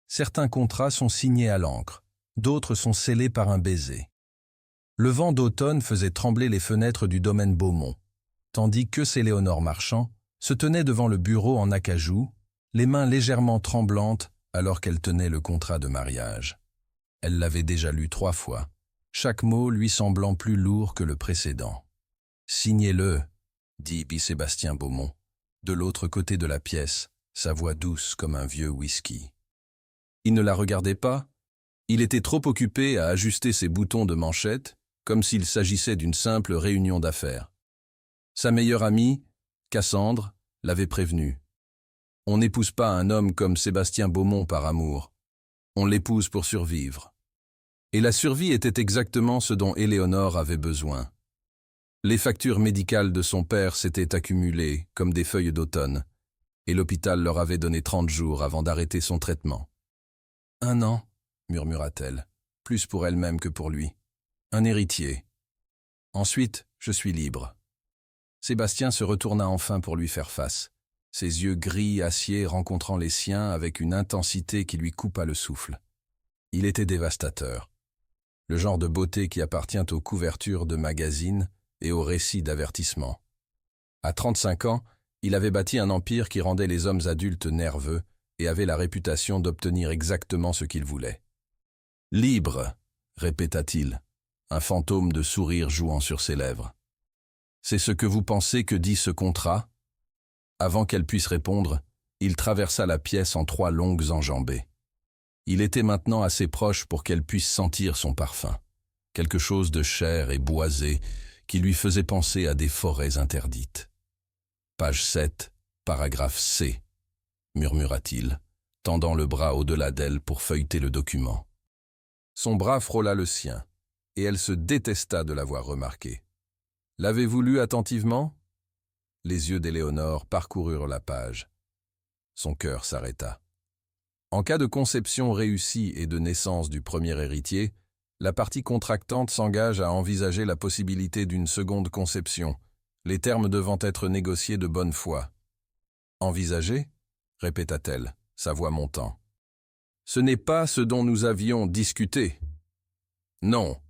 Certains contrats sont signés à l'encre, d'autres sont scellés par un baiser. Le vent d'automne faisait trembler les fenêtres du domaine Beaumont, tandis que Éléonore Marchand se tenait devant le bureau en acajou, les mains légèrement tremblantes alors qu'elle tenait le contrat de mariage. Elle l'avait déjà lu 3 fois, chaque mot lui semblant plus lourd que le précédent. « Signez-le », dit Sébastien Beaumont, de l'autre côté de la pièce, sa voix douce comme un vieux whisky. Il ne la regardait pas, il était trop occupé à ajuster ses boutons de manchette, comme s'il s'agissait d'une simple réunion d'affaires. Sa meilleure amie, Cassandre, l'avait prévenu. On n'épouse pas un homme comme Sébastien Beaumont par amour. On l'épouse pour survivre. Et la survie était exactement ce dont Éléonore avait besoin. Les factures médicales de son père s'étaient accumulées comme des feuilles d'automne, et l'hôpital leur avait donné 30 jours avant d'arrêter son traitement. « 1 an, murmura-t-elle, plus pour elle-même que pour lui. Un héritier. Ensuite, je suis libre. » Sébastien se retourna enfin pour lui faire face, ses yeux gris acier rencontrant les siens avec une intensité qui lui coupa le souffle. Il était dévastateur. Le genre de beauté qui appartient aux couvertures de magazines et aux récits d'avertissement. À 35 ans, il avait bâti un empire qui rendait les hommes adultes nerveux et avait la réputation d'obtenir exactement ce qu'il voulait. « Libre », répéta-t-il, un fantôme de sourire jouant sur ses lèvres. « C'est ce que vous pensez que dit ce contrat ?» Avant qu'elle puisse répondre, il traversa la pièce en 3 longues enjambées. Il était maintenant assez proche pour qu'elle puisse sentir son parfum, quelque chose de cher et boisé qui lui faisait penser à des forêts interdites. Page 7, paragraphe C, murmura-t-il, tendant le bras au-delà d'elle pour feuilleter le document. Son bras frôla le sien, et elle se détesta de l'avoir remarqué. « L'avez-vous lu attentivement ?» Les yeux d'Éléonore parcoururent la page. Son cœur s'arrêta. En cas de conception réussie et de naissance du premier héritier, la partie contractante s'engage à envisager la possibilité d'une seconde conception, les termes devant être négociés de bonne foi. « Envisager ?» répéta-t-elle, sa voix montant. « Ce n'est pas ce dont nous avions discuté. »« Non »,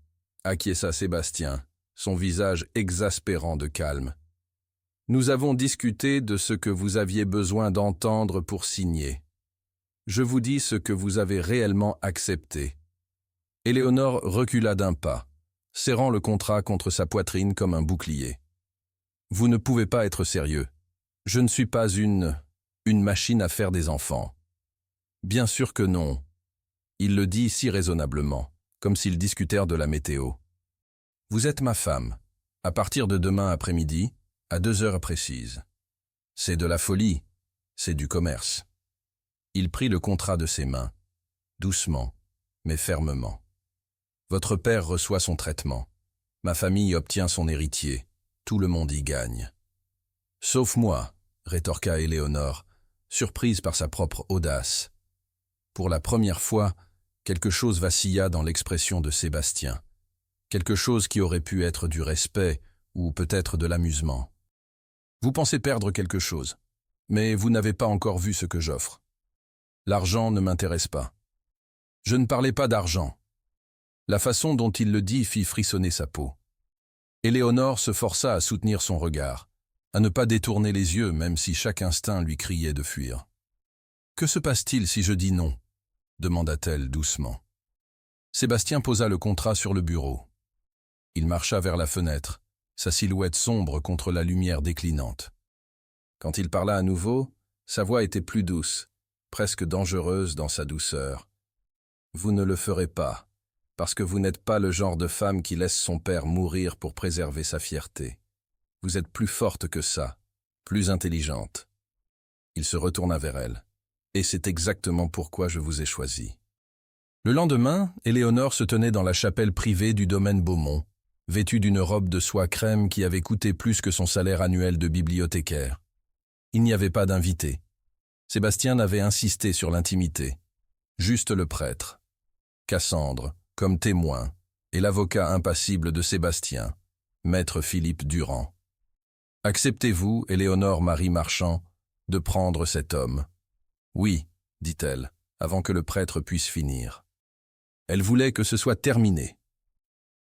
acquiesça Sébastien, son visage exaspérant de calme. « Nous avons discuté de ce que vous aviez besoin d'entendre pour signer. Je vous dis ce que vous avez réellement accepté. » Éléonore recula d'1 pas, serrant le contrat contre sa poitrine comme un bouclier. « Vous ne pouvez pas être sérieux. Je ne suis pas une machine à faire des enfants. » « Bien sûr que non. » Il le dit si raisonnablement, comme s'ils discutèrent de la météo. « Vous êtes ma femme, à partir de demain après-midi, à 2 heures précises. C'est de la folie, c'est du commerce. » Il prit le contrat de ses mains, doucement, mais fermement. « Votre père reçoit son traitement. Ma famille obtient son héritier. Tout le monde y gagne. »« Sauf moi, » rétorqua Éléonore, surprise par sa propre audace. Pour la première fois, quelque chose vacilla dans l'expression de Sébastien. Quelque chose qui aurait pu être du respect ou peut-être de l'amusement. « Vous pensez perdre quelque chose, mais vous n'avez pas encore vu ce que j'offre. L'argent ne m'intéresse pas. » Je ne parlais pas d'argent. La façon dont il le dit fit frissonner sa peau. Éléonore se força à soutenir son regard, à ne pas détourner les yeux même si chaque instinct lui criait de fuir. « Que se passe-t-il si je dis non ?» demanda-t-elle doucement. Sébastien posa le contrat sur le bureau. Il marcha vers la fenêtre, sa silhouette sombre contre la lumière déclinante. Quand il parla à nouveau, sa voix était plus douce, presque dangereuse dans sa douceur. « Vous ne le ferez pas, parce que vous n'êtes pas le genre de femme qui laisse son père mourir pour préserver sa fierté. Vous êtes plus forte que ça, plus intelligente. » Il se retourna vers elle. « Et c'est exactement pourquoi je vous ai choisi. » Le lendemain, Éléonore se tenait dans la chapelle privée du domaine Beaumont, vêtue d'une robe de soie crème qui avait coûté plus que son salaire annuel de bibliothécaire. Il n'y avait pas d'invité. Sébastien avait insisté sur l'intimité. Juste le prêtre, Cassandre, comme témoin, et l'avocat impassible de Sébastien, maître Philippe Durand. « Acceptez-vous, Éléonore Marie Marchand, de prendre cet homme ?» « Oui, dit-elle, avant que le prêtre puisse finir. Elle voulait que ce soit terminé.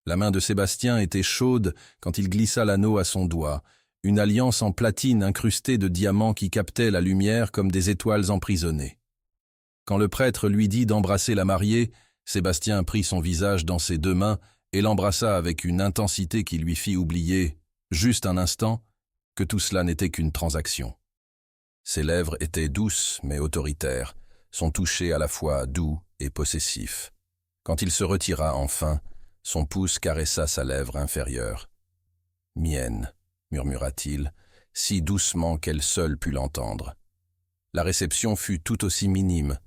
La main de Sébastien était chaude quand il glissa l'anneau à son doigt, une alliance en platine incrustée de diamants qui captaient la lumière comme des étoiles emprisonnées. Quand le prêtre lui dit d'embrasser la mariée, Sébastien prit son visage dans ses deux mains et l'embrassa avec une intensité qui lui fit oublier, juste un instant, que tout cela n'était qu'une transaction. Ses lèvres étaient douces mais autoritaires, son toucher à la fois doux et possessif. Quand il se retira enfin, son pouce caressa sa lèvre inférieure. « Mienne », murmura-t-il, si doucement qu'elle seule put l'entendre. La réception fut tout aussi minime,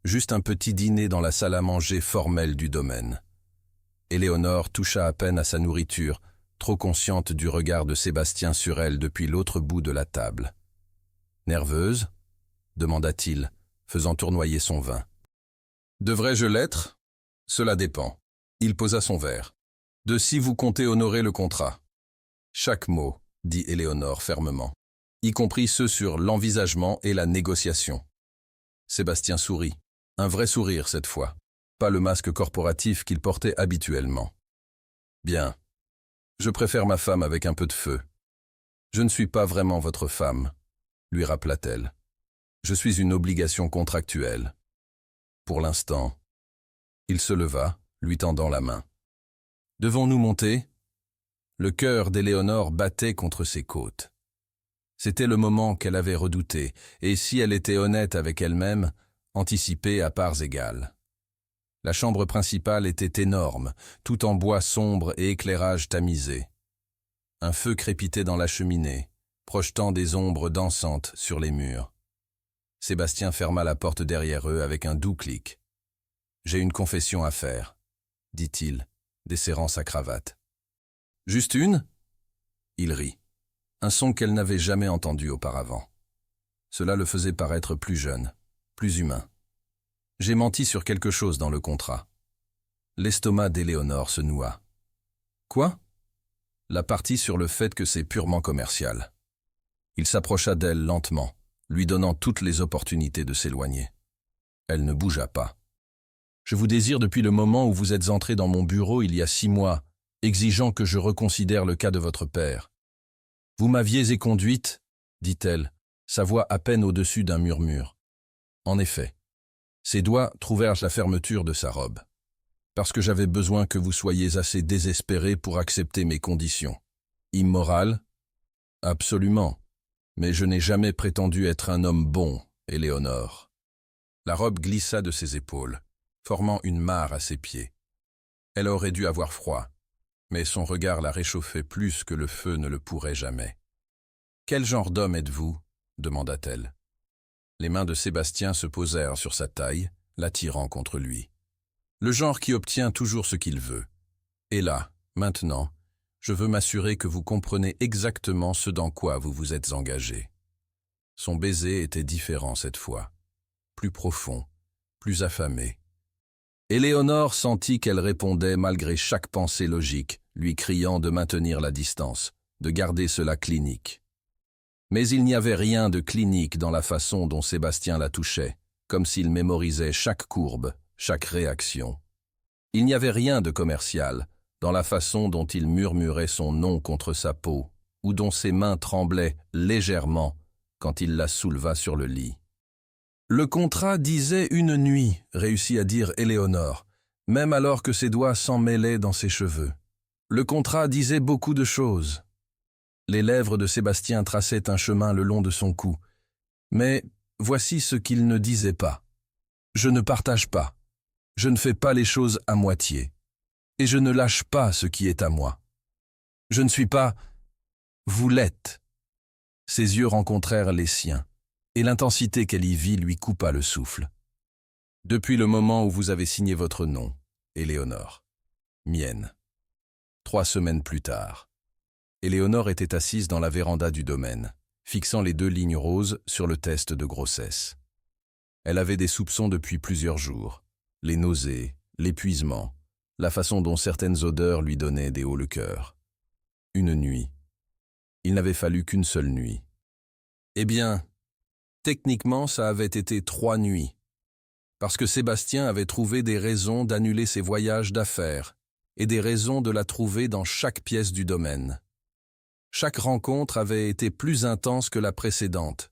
juste un petit dîner dans la salle à manger formelle du domaine. Éléonore toucha à peine à sa nourriture, trop consciente du regard de Sébastien sur elle depuis l'autre bout de la table. « Nerveuse ?» demanda-t-il, faisant tournoyer son vin. « Devrais-je l'être ? Cela dépend. » Il posa son verre. « De si vous comptez honorer le contrat. » « Chaque mot, » dit Éléonore fermement, y compris ceux sur l'envisagement et la négociation. Sébastien sourit, un vrai sourire cette fois, pas le masque corporatif qu'il portait habituellement. « Bien. Je préfère ma femme avec un peu de feu. Je ne suis pas vraiment votre femme, » lui rappela-t-elle. « Je suis une obligation contractuelle. Pour l'instant. » Il se leva, lui tendant la main. « Devons-nous monter ?» Le cœur d'Éléonore battait contre ses côtes. C'était le moment qu'elle avait redouté, et si elle était honnête avec elle-même, anticipée à parts égales. La chambre principale était énorme, tout en bois sombre et éclairage tamisé. Un feu crépitait dans la cheminée, projetant des ombres dansantes sur les murs. Sébastien ferma la porte derrière eux avec un doux clic. « J'ai une confession à faire, » dit-il, desserrant sa cravate. « Juste une ?» Il rit, un son qu'elle n'avait jamais entendu auparavant. Cela le faisait paraître plus jeune, plus humain. « J'ai menti sur quelque chose dans le contrat. » L'estomac d'Éléonore se noua. « Quoi ?» La partie sur le fait que c'est purement commercial. Il s'approcha d'elle lentement, lui donnant toutes les opportunités de s'éloigner. Elle ne bougea pas. « Je vous désire depuis le moment où vous êtes entré dans mon bureau il y a 6 mois, exigeant que je reconsidère le cas de votre père. Vous m'aviez éconduite, dit-elle, sa voix à peine au-dessus d'un murmure. En effet, ses doigts trouvèrent la fermeture de sa robe. Parce que j'avais besoin que vous soyez assez désespéré pour accepter mes conditions. Immoral ? Absolument. Mais je n'ai jamais prétendu être un homme bon, Éléonore. La robe glissa de ses épaules, formant une mare à ses pieds. Elle aurait dû avoir froid, mais son regard la réchauffait plus que le feu ne le pourrait jamais. « Quel genre d'homme êtes-vous » demanda-t-elle. Les mains de Sébastien se posèrent sur sa taille, l'attirant contre lui. Le genre qui obtient toujours ce qu'il veut. Et là, maintenant, je veux m'assurer que vous comprenez exactement ce dans quoi vous vous êtes engagé. Son baiser était différent cette fois, plus profond, plus affamé. Éléonore sentit qu'elle répondait malgré chaque pensée logique, lui criant de maintenir la distance, de garder cela clinique. Mais il n'y avait rien de clinique dans la façon dont Sébastien la touchait, comme s'il mémorisait chaque courbe, chaque réaction. Il n'y avait rien de commercial dans la façon dont il murmurait son nom contre sa peau, ou dont ses mains tremblaient légèrement quand il la souleva sur le lit. Le contrat disait 1 nuit, réussit à dire Éléonore, même alors que ses doigts s'en mêlaient dans ses cheveux. Le contrat disait beaucoup de choses. Les lèvres de Sébastien traçaient un chemin le long de son cou. Mais voici ce qu'il ne disait pas. Je ne partage pas. Je ne fais pas les choses à moitié. Et je ne lâche pas ce qui est à moi. Je ne suis pas... Vous l'êtes. Ses yeux rencontrèrent les siens, et l'intensité qu'elle y vit lui coupa le souffle. Depuis le moment où vous avez signé votre nom, Éléonore. Mienne. 3 semaines plus tard. Éléonore était assise dans la véranda du domaine, fixant les 2 lignes roses sur le test de grossesse. Elle avait des soupçons depuis plusieurs jours. Les nausées, l'épuisement, la façon dont certaines odeurs lui donnaient des hauts le cœur. 1 nuit. Il n'avait fallu qu'une seule nuit. Eh bien, techniquement, ça avait été 3 nuits. Parce que Sébastien avait trouvé des raisons d'annuler ses voyages d'affaires et des raisons de la trouver dans chaque pièce du domaine. Chaque rencontre avait été plus intense que la précédente,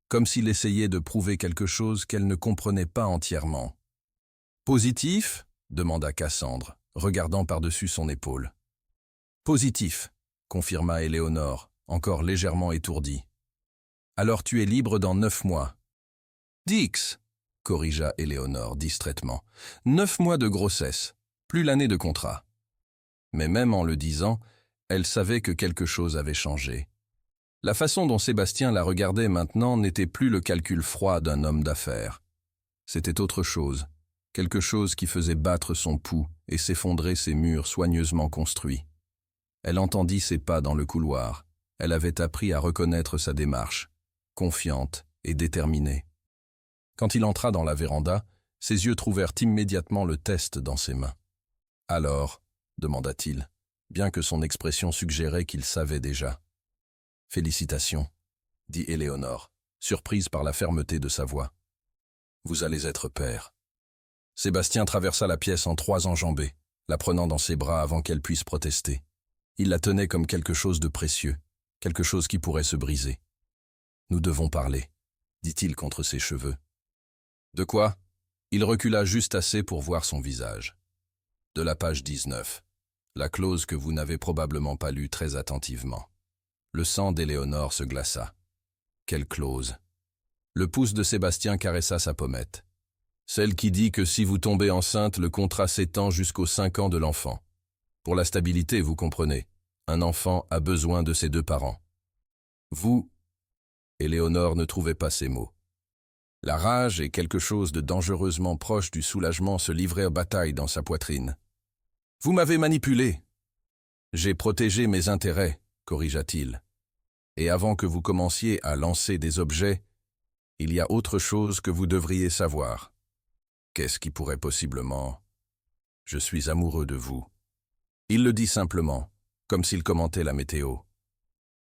comme s'il essayait de prouver quelque chose qu'elle ne comprenait pas entièrement. « Positif » demanda Cassandre, regardant par-dessus son épaule. « Positif » confirma Éléonore, encore légèrement étourdie. « Alors tu es libre dans 9 mois. »« 10 » corrigea Éléonore distraitement. « 9 mois de grossesse, plus l'année de contrat. » Mais même en le disant, elle savait que quelque chose avait changé. La façon dont Sébastien la regardait maintenant n'était plus le calcul froid d'un homme d'affaires. C'était autre chose, quelque chose qui faisait battre son pouls et s'effondrer ses murs soigneusement construits. Elle entendit ses pas dans le couloir. Elle avait appris à reconnaître sa démarche, confiante et déterminée. Quand il entra dans la véranda, ses yeux trouvèrent immédiatement le test dans ses mains. « Alors » demanda-t-il, bien que son expression suggérait qu'il savait déjà. « Félicitations » dit Éléonore, surprise par la fermeté de sa voix. « Vous allez être père. » Sébastien traversa la pièce en 3 enjambées, la prenant dans ses bras avant qu'elle puisse protester. Il la tenait comme quelque chose de précieux, quelque chose qui pourrait se briser. « Nous devons parler » dit-il contre ses cheveux. « De quoi » Il recula juste assez pour voir son visage. « De la page 19, la clause que vous n'avez probablement pas lue très attentivement. » Le sang d'Éléonore se glaça. « Quelle clause » Le pouce de Sébastien caressa sa pommette. « Celle qui dit que si vous tombez enceinte, le contrat s'étend jusqu'aux 5 ans de l'enfant. Pour la stabilité, vous comprenez. Un enfant a besoin de ses 2 parents. Vous... » Éléonore ne trouvait pas ses mots. La rage et quelque chose de dangereusement proche du soulagement se livrèrent bataille dans sa poitrine. « Vous m'avez manipulé. »« J'ai protégé mes intérêts, » corrigea-t-il. « Et avant que vous commenciez à lancer des objets, il y a autre chose que vous devriez savoir. Qu'est-ce qui pourrait possiblement... Je suis amoureux de vous. » Il le dit simplement, comme s'il commentait la météo.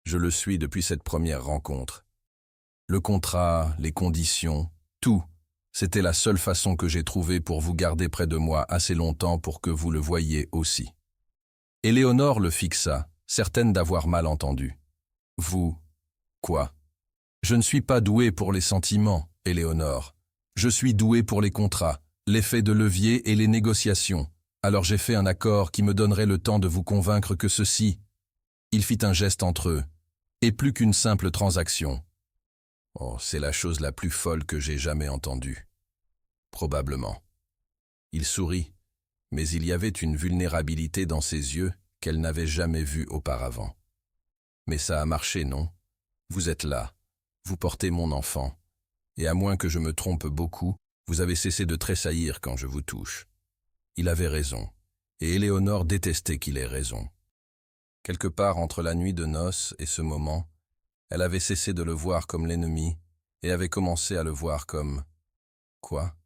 Je le suis depuis cette première rencontre. Le contrat, les conditions, tout, c'était la seule façon que j'ai trouvée pour vous garder près de moi assez longtemps pour que vous le voyiez aussi. Éléonore le fixa, certaine d'avoir mal entendu. Vous, quoi? Je ne suis pas doué pour les sentiments, Éléonore. Je suis doué pour les contrats, l'effet de levier et les négociations. Alors j'ai fait un accord qui me donnerait le temps de vous convaincre que ceci... Il fit un geste entre eux, et plus qu'une simple transaction. Oh, c'est la chose la plus folle que j'ai jamais entendue. Probablement. Il sourit, mais il y avait une vulnérabilité dans ses yeux qu'elle n'avait jamais vue auparavant. Mais ça a marché, non? Vous êtes là, vous portez mon enfant, et à moins que je me trompe beaucoup, vous avez cessé de tressaillir quand je vous touche. Il avait raison, et Éléonore détestait qu'il ait raison. Quelque part entre la nuit de noces et ce moment, elle avait cessé de le voir comme l'ennemi et avait commencé à le voir comme... Quoi?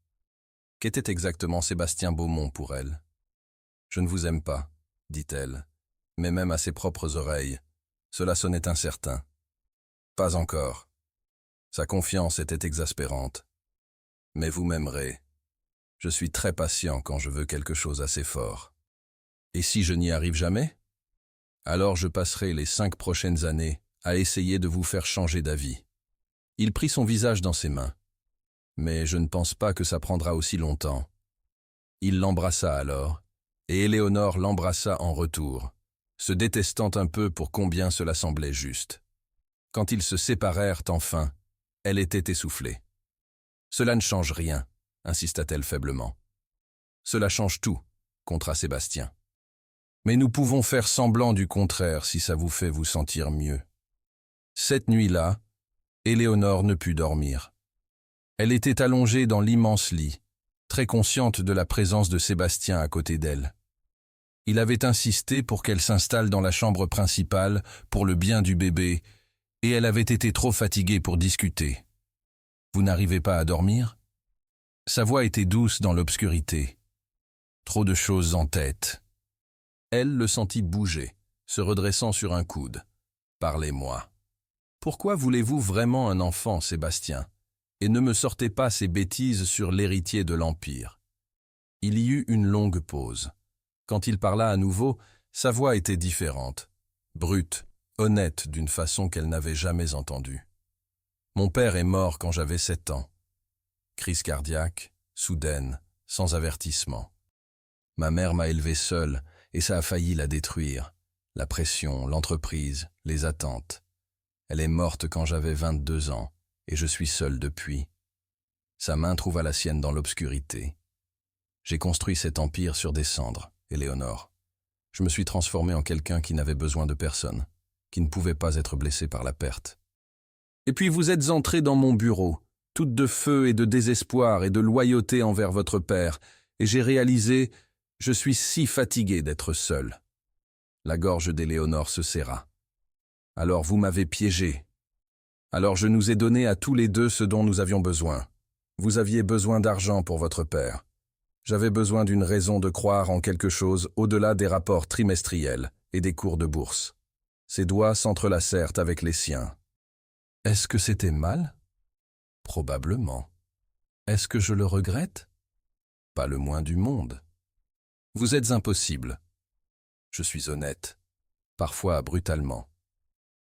Qu'était exactement Sébastien Beaumont pour elle? « Je ne vous aime pas, » dit-elle, mais même à ses propres oreilles, cela sonnait incertain. « Pas encore. » Sa confiance était exaspérante. « Mais vous m'aimerez. Je suis très patient quand je veux quelque chose assez fort. Et si je n'y arrive jamais? Alors je passerai les 5 prochaines années à essayer de vous faire changer d'avis. » Il prit son visage dans ses mains. « Mais je ne pense pas que ça prendra aussi longtemps. » Il l'embrassa alors, et Éléonore l'embrassa en retour, se détestant un peu pour combien cela semblait juste. Quand ils se séparèrent enfin, elle était essoufflée. « Cela ne change rien, » insista-t-elle faiblement. « Cela change tout, » contra Sébastien. « Mais nous pouvons faire semblant du contraire si ça vous fait vous sentir mieux. » Cette nuit-là, Éléonore ne put dormir. Elle était allongée dans l'immense lit, très consciente de la présence de Sébastien à côté d'elle. Il avait insisté pour qu'elle s'installe dans la chambre principale pour le bien du bébé, et elle avait été trop fatiguée pour discuter. « Vous n'arrivez pas à dormir ?» Sa voix était douce dans l'obscurité. Trop de choses en tête. Elle le sentit bouger, se redressant sur un coude. « Parlez-moi. Pourquoi voulez-vous vraiment un enfant, Sébastien? Et ne me sortez pas ces bêtises sur l'héritier de l'Empire. Il y eut une longue pause. Quand il parla à nouveau, sa voix était différente, brute, honnête d'une façon qu'elle n'avait jamais entendue. Mon père est mort quand j'avais 7 ans. Crise cardiaque, soudaine, sans avertissement. Ma mère m'a élevé seule et ça a failli la détruire. La pression, l'entreprise, les attentes. Elle est morte quand j'avais 22 ans et je suis seul depuis. Sa main trouva la sienne dans l'obscurité. J'ai construit cet empire sur des cendres, Éléonore. Je me suis transformé en quelqu'un qui n'avait besoin de personne, qui ne pouvait pas être blessé par la perte. Et puis vous êtes entrée dans mon bureau, toute de feu et de désespoir et de loyauté envers votre père, et j'ai réalisé, je suis si fatigué d'être seul. La gorge d'Éléonore se serra. Alors vous m'avez piégé. Alors je nous ai donné à tous les deux ce dont nous avions besoin. Vous aviez besoin d'argent pour votre père. J'avais besoin d'une raison de croire en quelque chose au-delà des rapports trimestriels et des cours de bourse. Ses doigts s'entrelacèrent avec les siens. Est-ce que c'était mal? Probablement. Est-ce que je le regrette? Pas le moins du monde. Vous êtes impossible. Je suis honnête, parfois brutalement.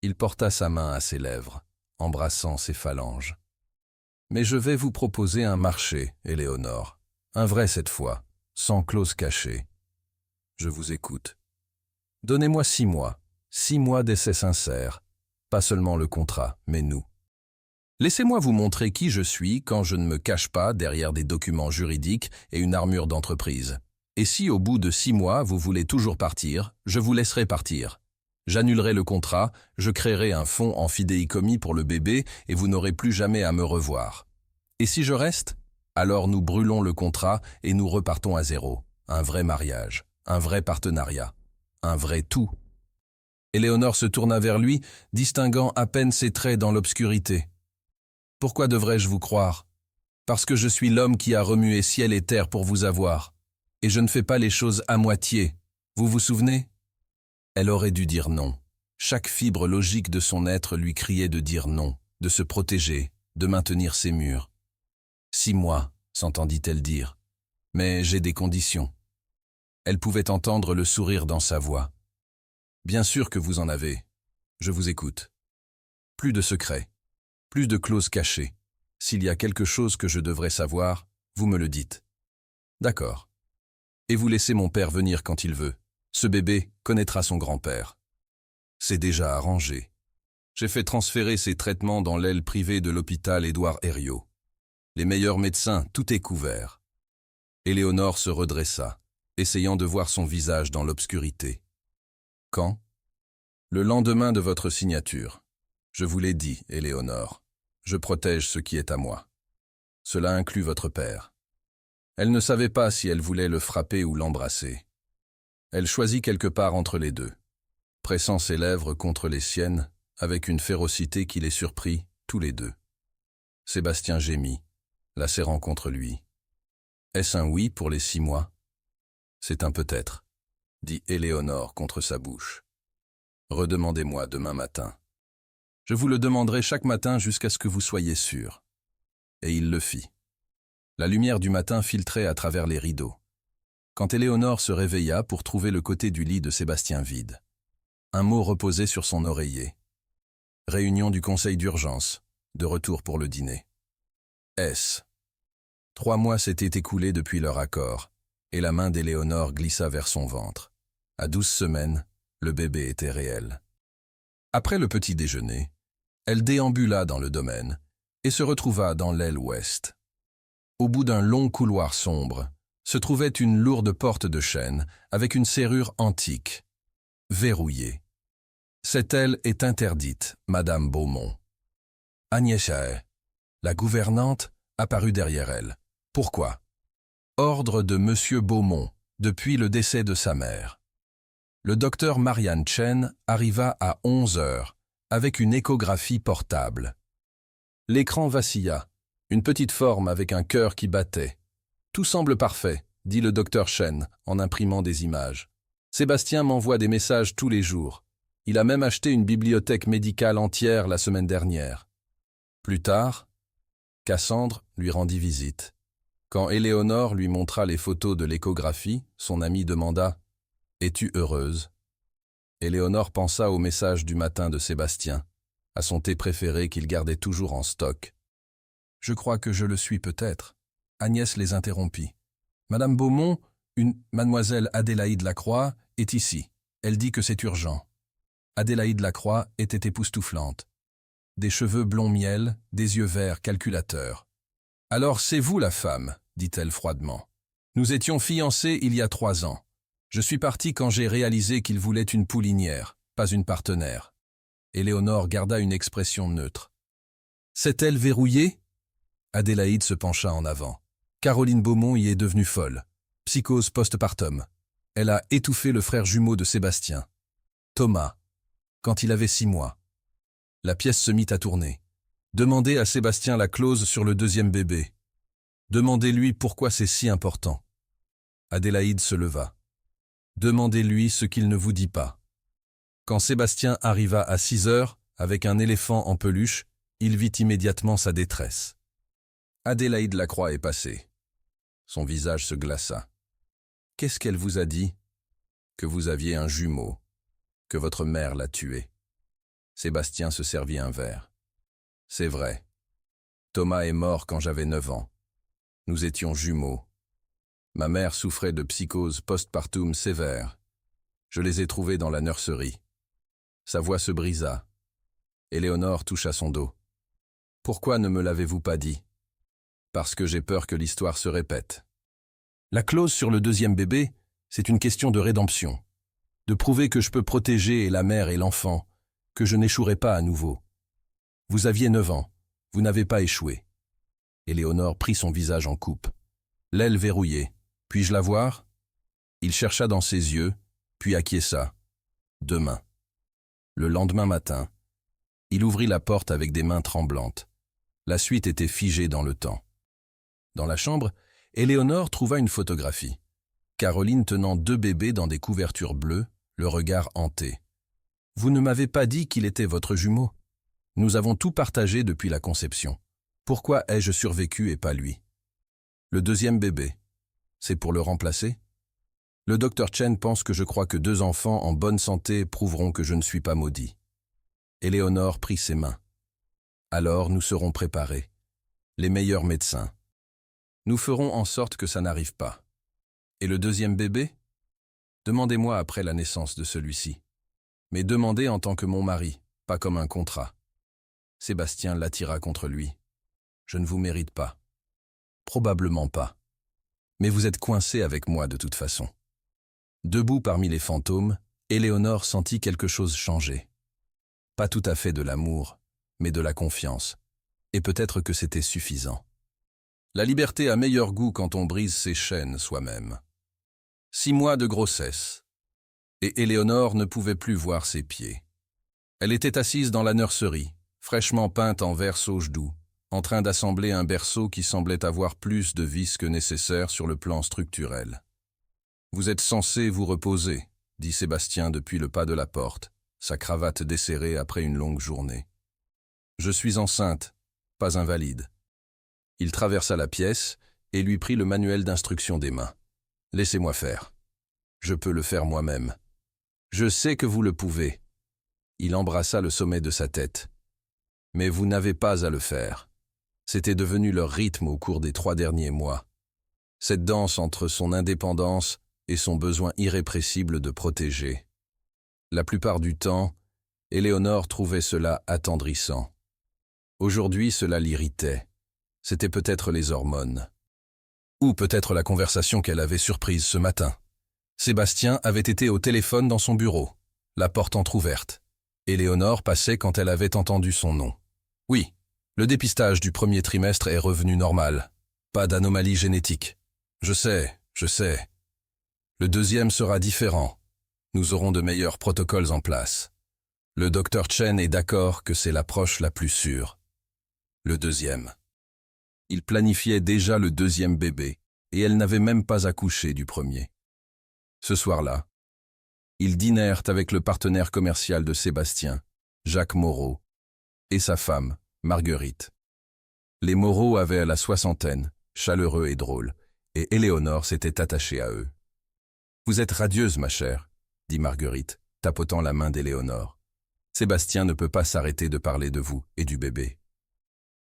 Il porta sa main à ses lèvres, embrassant ses phalanges. Mais je vais vous proposer un marché, Éléonore. Un vrai cette fois, sans clause cachée. Je vous écoute. Donnez-moi 6 mois, 6 mois d'essais sincères. Pas seulement le contrat, mais nous. Laissez-moi vous montrer qui je suis quand je ne me cache pas derrière des documents juridiques et une armure d'entreprise. Et si au bout de 6 mois vous voulez toujours partir, je vous laisserai partir. J'annulerai le contrat, je créerai un fonds en fidéicommis pour le bébé et vous n'aurez plus jamais à me revoir. Et si je reste? Alors nous brûlons le contrat et nous repartons à zéro. Un vrai mariage, un vrai partenariat, un vrai tout. Éléonore se tourna vers lui, distinguant à peine ses traits dans l'obscurité. Pourquoi devrais-je vous croire? Parce que je suis l'homme qui a remué ciel et terre pour vous avoir. Et je ne fais pas les choses à moitié. Vous vous souvenez? Elle aurait dû dire non. Chaque fibre logique de son être lui criait de dire non, de se protéger, de maintenir ses murs. 6 mois, s'entendit-elle dire. Mais j'ai des conditions. Elle pouvait entendre le sourire dans sa voix. Bien sûr que vous en avez. Je vous écoute. Plus de secrets, plus de clauses cachées. S'il y a quelque chose que je devrais savoir, vous me le dites. D'accord. Et vous laissez mon père venir quand il veut. Ce bébé connaîtra son grand-père. C'est déjà arrangé. J'ai fait transférer ses traitements dans l'aile privée de l'hôpital Édouard Herriot. Les meilleurs médecins, tout est couvert. Éléonore se redressa, essayant de voir son visage dans l'obscurité. Quand? Le lendemain de votre signature. Je vous l'ai dit, Éléonore. Je protège ce qui est à moi. Cela inclut votre père. Elle ne savait pas si elle voulait le frapper ou l'embrasser. Elle choisit quelque part entre les deux, pressant ses lèvres contre les siennes avec une férocité qui les surprit tous les deux. Sébastien gémit, la serrant contre lui. Est-ce un oui pour les 6 mois? C'est un peut-être, dit Éléonore contre sa bouche. Redemandez-moi demain matin. Je vous le demanderai chaque matin jusqu'à ce que vous soyez sûr. Et il le fit. La lumière du matin filtrait à travers les rideaux. Quand Éléonore se réveilla pour trouver le côté du lit de Sébastien vide. Un mot reposait sur son oreiller. Réunion du conseil d'urgence, de retour pour le dîner. 3 mois s'étaient écoulés depuis leur accord, et la main d'Éléonore glissa vers son ventre. À 12 semaines, le bébé était réel. Après le petit déjeuner, elle déambula dans le domaine et se retrouva dans l'aile ouest. Au bout d'un long couloir sombre, se trouvait une lourde porte de chêne avec une serrure antique, verrouillée. Cette aile est interdite, Madame Beaumont. Agnès Haë, la gouvernante, apparut derrière elle. Pourquoi? Ordre de Monsieur Beaumont, depuis le décès de sa mère. Le docteur Marianne Chen arriva à 11 heures, avec une échographie portable. L'écran vacilla, une petite forme avec un cœur qui battait. Tout semble parfait, dit le docteur Chen en imprimant des images. Sébastien m'envoie des messages tous les jours. Il a même acheté une bibliothèque médicale entière la semaine dernière. Plus tard, Cassandre lui rendit visite. Quand Éléonore lui montra les photos de l'échographie, son amie demanda « Es-tu heureuse ?» Éléonore pensa au message du matin de Sébastien, à son thé préféré qu'il gardait toujours en stock. « Je crois que je le suis peut-être. » Agnès les interrompit. « Madame Beaumont, une mademoiselle Adélaïde Lacroix, est ici. Elle dit que c'est urgent. » Adélaïde Lacroix était époustouflante. Des cheveux blond miel, des yeux verts calculateurs. « Alors c'est vous la femme, dit-elle froidement. Nous étions fiancés il y a 3 ans. Je suis partie quand j'ai réalisé qu'il voulait une poulinière, pas une partenaire. » Éléonore garda une expression neutre. « C'est-elle verrouillée ?» Adélaïde se pencha en avant. Caroline Beaumont y est devenue folle. Psychose postpartum. Elle a étouffé le frère jumeau de Sébastien, Thomas, quand il avait 6 mois. La pièce se mit à tourner. Demandez à Sébastien la clause sur le 2e bébé. Demandez-lui pourquoi c'est si important. Adélaïde se leva. Demandez-lui ce qu'il ne vous dit pas. Quand Sébastien arriva à 6 heures, avec un éléphant en peluche, il vit immédiatement sa détresse. Adélaïde Lacroix est passée. Son visage se glaça. Qu'est-ce qu'elle vous a dit? Que vous aviez un jumeau, que votre mère l'a tué. Sébastien se servit un verre. C'est vrai. Thomas est mort quand j'avais 9 ans. Nous étions jumeaux. Ma mère souffrait de psychose postpartum sévère. Je les ai trouvés dans la nurserie. Sa voix se brisa. Éléonore toucha son dos. Pourquoi ne me l'avez-vous pas dit? Parce que j'ai peur que l'histoire se répète. La clause sur le 2e bébé, c'est une question de rédemption. De prouver que je peux protéger la mère et l'enfant, que je n'échouerai pas à nouveau. Vous aviez 9 ans, vous n'avez pas échoué. Éléonore prit son visage en coupe. L'aile verrouillée. Puis-je la voir? Il chercha dans ses yeux, puis acquiesça. Demain. Le lendemain matin, il ouvrit la porte avec des mains tremblantes. La suite était figée dans le temps. Dans la chambre, Éléonore trouva une photographie. Caroline tenant 2 bébés dans des couvertures bleues, le regard hanté. « Vous ne m'avez pas dit qu'il était votre jumeau. Nous avons tout partagé depuis la conception. Pourquoi ai-je survécu et pas lui? Le 2e bébé, c'est pour le remplacer? Le docteur Chen pense que je crois que 2 enfants en bonne santé prouveront que je ne suis pas maudit. » Éléonore prit ses mains. « Alors nous serons préparés. Les meilleurs médecins. Nous ferons en sorte que ça n'arrive pas. Et le 2e bébé? Demandez-moi après la naissance de celui-ci. Mais demandez en tant que mon mari, pas comme un contrat. » Sébastien l'attira contre lui. « Je ne vous mérite pas. » »« Probablement pas. Mais vous êtes coincé avec moi de toute façon. » Debout parmi les fantômes, Éléonore sentit quelque chose changer. Pas tout à fait de l'amour, mais de la confiance. Et peut-être que c'était suffisant. La liberté a meilleur goût quand on brise ses chaînes soi-même. 6 mois de grossesse. Et Éléonore ne pouvait plus voir ses pieds. Elle était assise dans la nurserie, fraîchement peinte en vert sauge doux, en train d'assembler un berceau qui semblait avoir plus de vis que nécessaire sur le plan structurel. « Vous êtes censé vous reposer, » dit Sébastien depuis le pas de la porte, sa cravate desserrée après une longue journée. « Je suis enceinte, pas invalide. » Il traversa la pièce et lui prit le manuel d'instruction des mains. « Laissez-moi faire. Je peux le faire moi-même. Je sais que vous le pouvez. » Il embrassa le sommet de sa tête. « Mais vous n'avez pas à le faire. C'était devenu leur rythme au cours des 3 derniers mois. Cette danse entre son indépendance et son besoin irrépressible de protéger. La plupart du temps, Éléonore trouvait cela attendrissant. Aujourd'hui, cela l'irritait. C'était peut-être les hormones. Ou peut-être la conversation qu'elle avait surprise ce matin. Sébastien avait été au téléphone dans son bureau, la porte entr'ouverte. Éléonore passait quand elle avait entendu son nom. Oui, le dépistage du 1er trimestre est revenu normal. Pas d'anomalie génétique. Je sais. Le 2e sera différent. Nous aurons de meilleurs protocoles en place. Le docteur Chen est d'accord que c'est l'approche la plus sûre. Le 2e. Il planifiait déjà le 2e bébé, et elle n'avait même pas accouché du 1er. Ce soir-là, ils dînèrent avec le partenaire commercial de Sébastien, Jacques Moreau, et sa femme, Marguerite. Les Moreau avaient la soixantaine, chaleureux et drôles, et Éléonore s'était attachée à eux. « Vous êtes radieuse, ma chère, » dit Marguerite, tapotant la main d'Éléonore. « Sébastien ne peut pas s'arrêter de parler de vous et du bébé.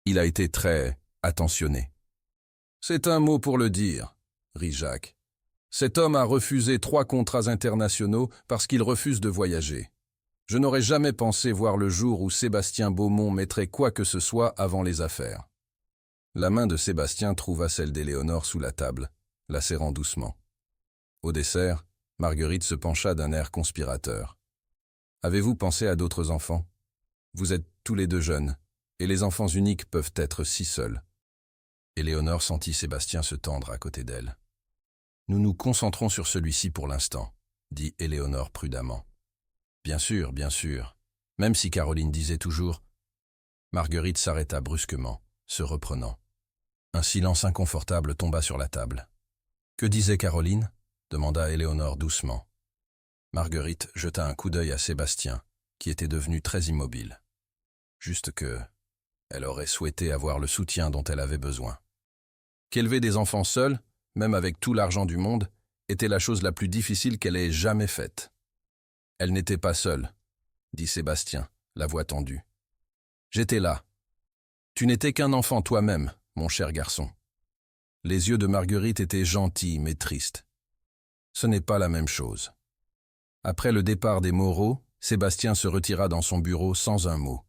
Il a été très attentionné. »« C'est un mot pour le dire, » rit Jacques. « Cet homme a refusé 3 contrats internationaux parce qu'il refuse de voyager. Je n'aurais jamais pensé voir le jour où Sébastien Beaumont mettrait quoi que ce soit avant les affaires. » La main de Sébastien trouva celle d'Éléonore sous la table, la serrant doucement. Au dessert, Marguerite se pencha d'un air conspirateur. « Avez-vous pensé à d'autres enfants? Vous êtes tous les 2 jeunes, et les enfants uniques peuvent être si seuls. » Éléonore sentit Sébastien se tendre à côté d'elle. « Nous nous concentrons sur celui-ci pour l'instant, » dit Éléonore prudemment. « Bien sûr, même si Caroline disait toujours… » Marguerite s'arrêta brusquement, se reprenant. Un silence inconfortable tomba sur la table. « Que disait Caroline ?» demanda Éléonore doucement. Marguerite jeta un coup d'œil à Sébastien, qui était devenu très immobile. Juste que… elle aurait souhaité avoir le soutien dont elle avait besoin. Qu'élever des enfants seuls, même avec tout l'argent du monde, était la chose la plus difficile qu'elle ait jamais faite. Elle n'était pas seule, dit Sébastien, la voix tendue. J'étais là. Tu n'étais qu'un enfant toi-même, mon cher garçon. Les yeux de Marguerite étaient gentils mais tristes. Ce n'est pas la même chose. Après le départ des Moreau, Sébastien se retira dans son bureau sans un mot.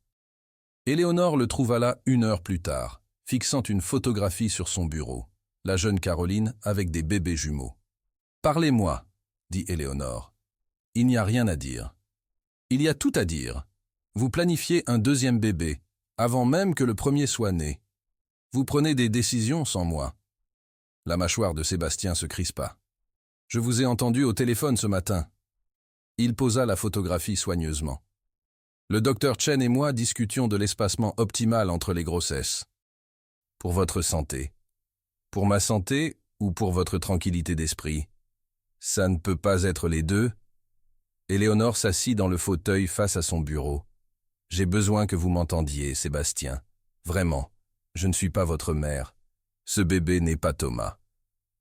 Éléonore le trouva là 1 heure plus tard, fixant une photographie sur son bureau, la jeune Caroline avec des bébés jumeaux. « Parlez-moi, » dit Éléonore. « Il n'y a rien à dire. »« Il y a tout à dire. Vous planifiez un 2e bébé, avant même que le premier soit né. Vous prenez des décisions sans moi. » La mâchoire de Sébastien se crispa. « Je vous ai entendu au téléphone ce matin. » Il posa la photographie soigneusement. Le docteur Chen et moi discutions de l'espacement optimal entre les grossesses. Pour votre santé. Pour ma santé ou pour votre tranquillité d'esprit? Ça ne peut pas être les deux. Éléonore s'assit dans le fauteuil face à son bureau. J'ai besoin que vous m'entendiez, Sébastien. Vraiment, je ne suis pas votre mère. Ce bébé n'est pas Thomas.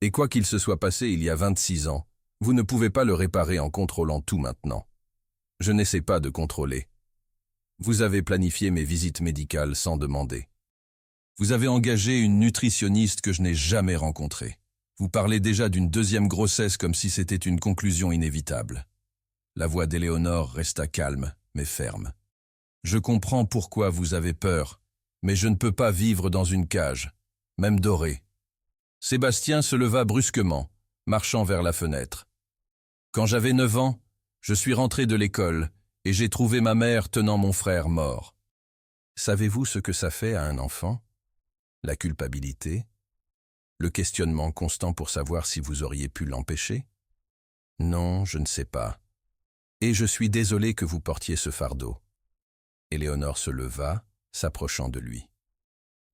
Et quoi qu'il se soit passé il y a 26 ans, vous ne pouvez pas le réparer en contrôlant tout maintenant. Je n'essaie pas de contrôler. Vous avez planifié mes visites médicales sans demander. Vous avez engagé une nutritionniste que je n'ai jamais rencontrée. Vous parlez déjà d'une 2e grossesse comme si c'était une conclusion inévitable. La voix d'Éléonore resta calme, mais ferme. Je comprends pourquoi vous avez peur, mais je ne peux pas vivre dans une cage, même dorée. Sébastien se leva brusquement, marchant vers la fenêtre. Quand j'avais 9 ans, je suis rentré de l'école et j'ai trouvé ma mère tenant mon frère mort. Savez-vous ce que ça fait à un enfant? La culpabilité? Le questionnement constant pour savoir si vous auriez pu l'empêcher? Non, je ne sais pas. Et je suis désolé que vous portiez ce fardeau. Éléonore se leva, s'approchant de lui.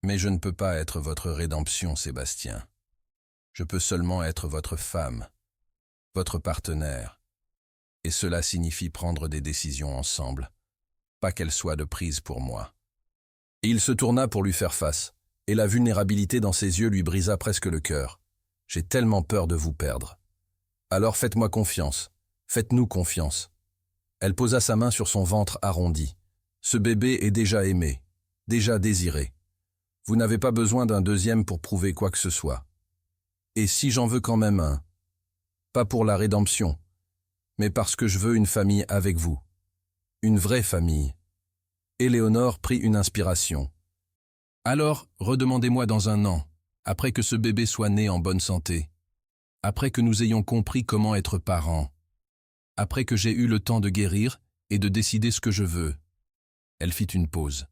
Mais je ne peux pas être votre rédemption, Sébastien. Je peux seulement être votre femme, votre partenaire. Et cela signifie prendre des décisions ensemble, pas qu'elles soient de prise pour moi. Et il se tourna pour lui faire face, et la vulnérabilité dans ses yeux lui brisa presque le cœur. J'ai tellement peur de vous perdre. Alors faites-moi confiance, faites-nous confiance. Elle posa sa main sur son ventre arrondi. Ce bébé est déjà aimé, déjà désiré. Vous n'avez pas besoin d'un 2e pour prouver quoi que ce soit. Et si j'en veux quand même un, pas pour la rédemption, mais parce que je veux une famille avec vous. Une vraie famille. Éléonore prit une inspiration. Alors, redemandez-moi dans 1 an, après que ce bébé soit né en bonne santé, après que nous ayons compris comment être parents, après que j'ai eu le temps de guérir et de décider ce que je veux. Elle fit une pause.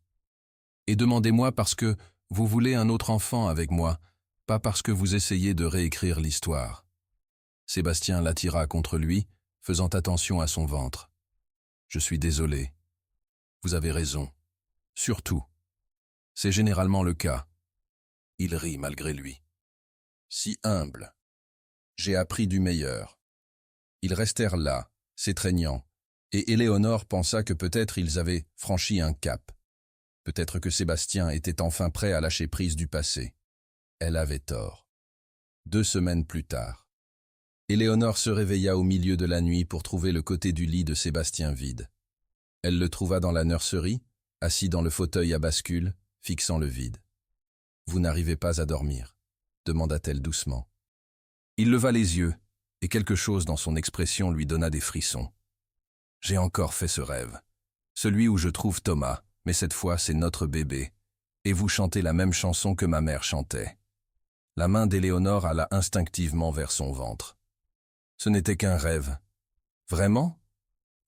Et demandez-moi parce que vous voulez un autre enfant avec moi, pas parce que vous essayez de réécrire l'histoire. Sébastien l'attira contre lui, faisant attention à son ventre. Je suis désolé. Vous avez raison. Surtout. C'est généralement le cas. Il rit malgré lui. Si humble. J'ai appris du meilleur. Ils restèrent là, s'étreignant, et Éléonore pensa que peut-être ils avaient franchi un cap. Peut-être que Sébastien était enfin prêt à lâcher prise du passé. Elle avait tort. 2 semaines plus tard, Éléonore se réveilla au milieu de la nuit pour trouver le côté du lit de Sébastien vide. Elle le trouva dans la nurserie, assis dans le fauteuil à bascule, fixant le vide. « Vous n'arrivez pas à dormir ?» demanda-t-elle doucement. Il leva les yeux, et quelque chose dans son expression lui donna des frissons. « J'ai encore fait ce rêve. Celui où je trouve Thomas, mais cette fois c'est notre bébé, et vous chantez la même chanson que ma mère chantait. » La main d'Éléonore alla instinctivement vers son ventre. Ce n'était qu'un rêve. Vraiment?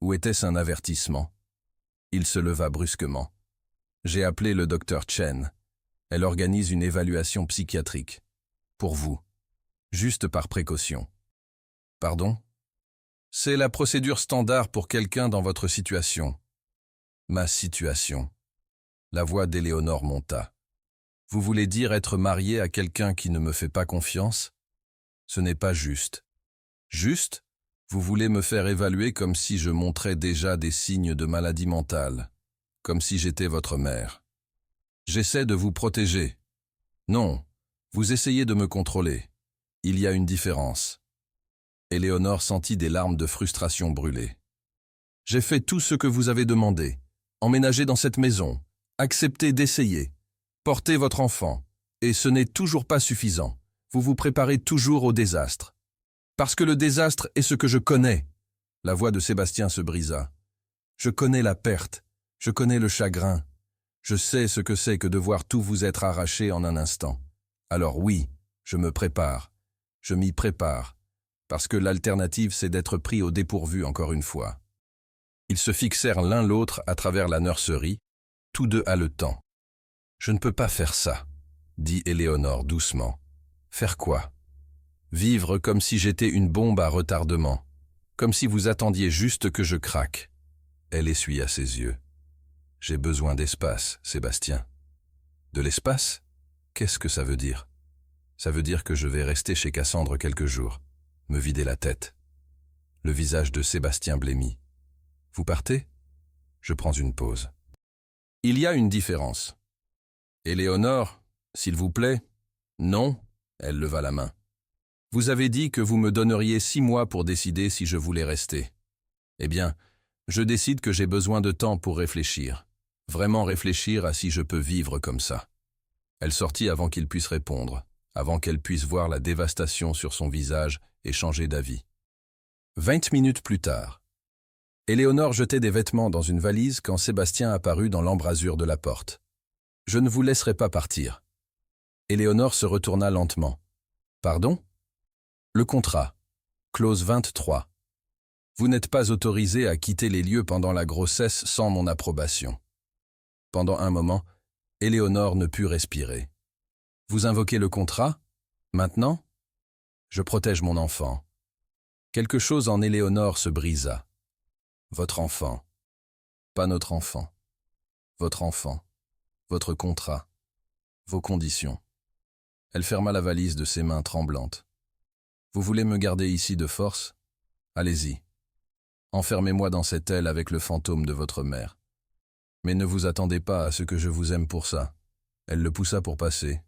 Ou était-ce un avertissement? Il se leva brusquement. J'ai appelé le docteur Chen. Elle organise une évaluation psychiatrique. Pour vous. Juste par précaution. Pardon? C'est la procédure standard pour quelqu'un dans votre situation. Ma situation. La voix d'Éléonore monta. Vous voulez dire être marié à quelqu'un qui ne me fait pas confiance? Ce n'est pas juste. Juste? Vous voulez me faire évaluer comme si je montrais déjà des signes de maladie mentale, comme si j'étais votre mère. J'essaie de vous protéger. Non, vous essayez de me contrôler. Il y a une différence. Éléonore sentit des larmes de frustration brûler. J'ai fait tout ce que vous avez demandé. Emménager dans cette maison, accepter d'essayer, porter votre enfant, et ce n'est toujours pas suffisant. Vous vous préparez toujours au désastre. Parce que le désastre est ce que je connais. La voix de Sébastien se brisa. Je connais la perte, je connais le chagrin. Je sais ce que c'est que de voir tout vous être arraché en un instant. Alors oui, je me prépare, je m'y prépare, parce que l'alternative c'est d'être pris au dépourvu encore une fois. Ils se fixèrent l'un l'autre à travers la nurserie, tous deux haletants. Je ne peux pas faire ça, dit Éléonore doucement. Faire quoi? Vivre comme si j'étais une bombe à retardement, comme si vous attendiez juste que je craque. Elle essuya ses yeux. J'ai besoin d'espace, Sébastien. De l'espace? Qu'est-ce que ça veut dire? Ça veut dire que je vais rester chez Cassandre quelques jours, me vider la tête. Le visage de Sébastien blêmit. Vous partez? Je prends une pause. Il y a une différence. Éléonore, s'il vous plaît? Non, elle leva la main. Vous avez dit que vous me donneriez 6 mois pour décider si je voulais rester. Eh bien, je décide que j'ai besoin de temps pour réfléchir. Vraiment réfléchir à si je peux vivre comme ça. Elle sortit avant qu'il puisse répondre, avant qu'elle puisse voir la dévastation sur son visage et changer d'avis. 20 minutes plus tard. Éléonore jetait des vêtements dans une valise quand Sébastien apparut dans l'embrasure de la porte. « Je ne vous laisserai pas partir. » Éléonore se retourna lentement. « Pardon ? » Le contrat. Clause 23. Vous n'êtes pas autorisé à quitter les lieux pendant la grossesse sans mon approbation. Pendant un moment, Éléonore ne put respirer. Vous invoquez le contrat? Maintenant? Je protège mon enfant. Quelque chose en Éléonore se brisa. Votre enfant. Pas notre enfant. Votre enfant. Votre contrat. Vos conditions. Elle ferma la valise de ses mains tremblantes. Vous voulez me garder ici de force? Allez-y. Enfermez-moi dans cette aile avec le fantôme de votre mère. Mais ne vous attendez pas à ce que je vous aime pour ça. Elle le poussa pour passer,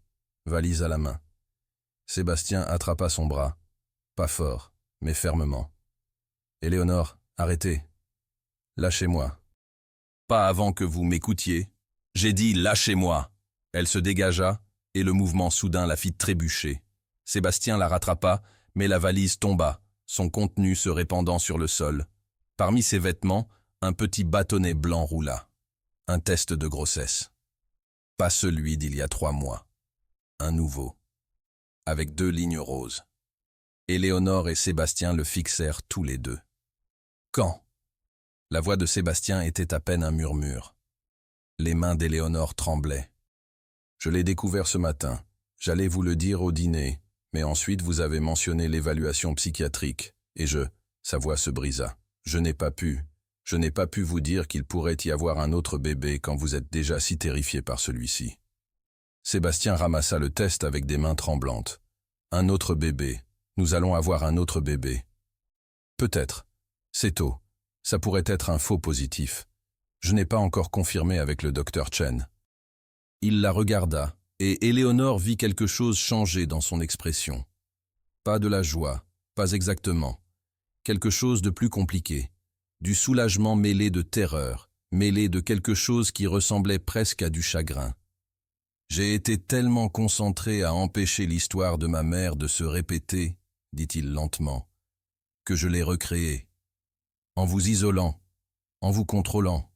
valise à la main. Sébastien attrapa son bras. Pas fort, mais fermement. Éléonore, arrêtez. Lâchez-moi. Pas avant que vous m'écoutiez. J'ai dit lâchez-moi. Elle se dégagea, et le mouvement soudain la fit trébucher. Sébastien la rattrapa, mais la valise tomba, son contenu se répandant sur le sol. Parmi ses vêtements, un petit bâtonnet blanc roula. Un test de grossesse. Pas celui d'il y a 3 mois. Un nouveau. Avec 2 lignes roses. Éléonore et Sébastien le fixèrent tous les deux. Quand? La voix de Sébastien était à peine un murmure. Les mains d'Éléonore tremblaient. Je l'ai découvert ce matin. J'allais vous le dire au dîner, mais ensuite vous avez mentionné l'évaluation psychiatrique, et sa voix se brisa. Je n'ai pas pu vous dire qu'il pourrait y avoir un autre bébé quand vous êtes déjà si terrifié par celui-ci. Sébastien ramassa le test avec des mains tremblantes. Un autre bébé. Nous allons avoir un autre bébé. Peut-être. C'est tôt. Ça pourrait être un faux positif. Je n'ai pas encore confirmé avec le docteur Chen. Il la regarda, et Éléonore vit quelque chose changer dans son expression. Pas de la joie, pas exactement. Quelque chose de plus compliqué. Du soulagement mêlé de terreur, mêlé de quelque chose qui ressemblait presque à du chagrin. J'ai été tellement concentré à empêcher l'histoire de ma mère de se répéter, dit-il lentement, que je l'ai recréée. En vous isolant, en vous contrôlant,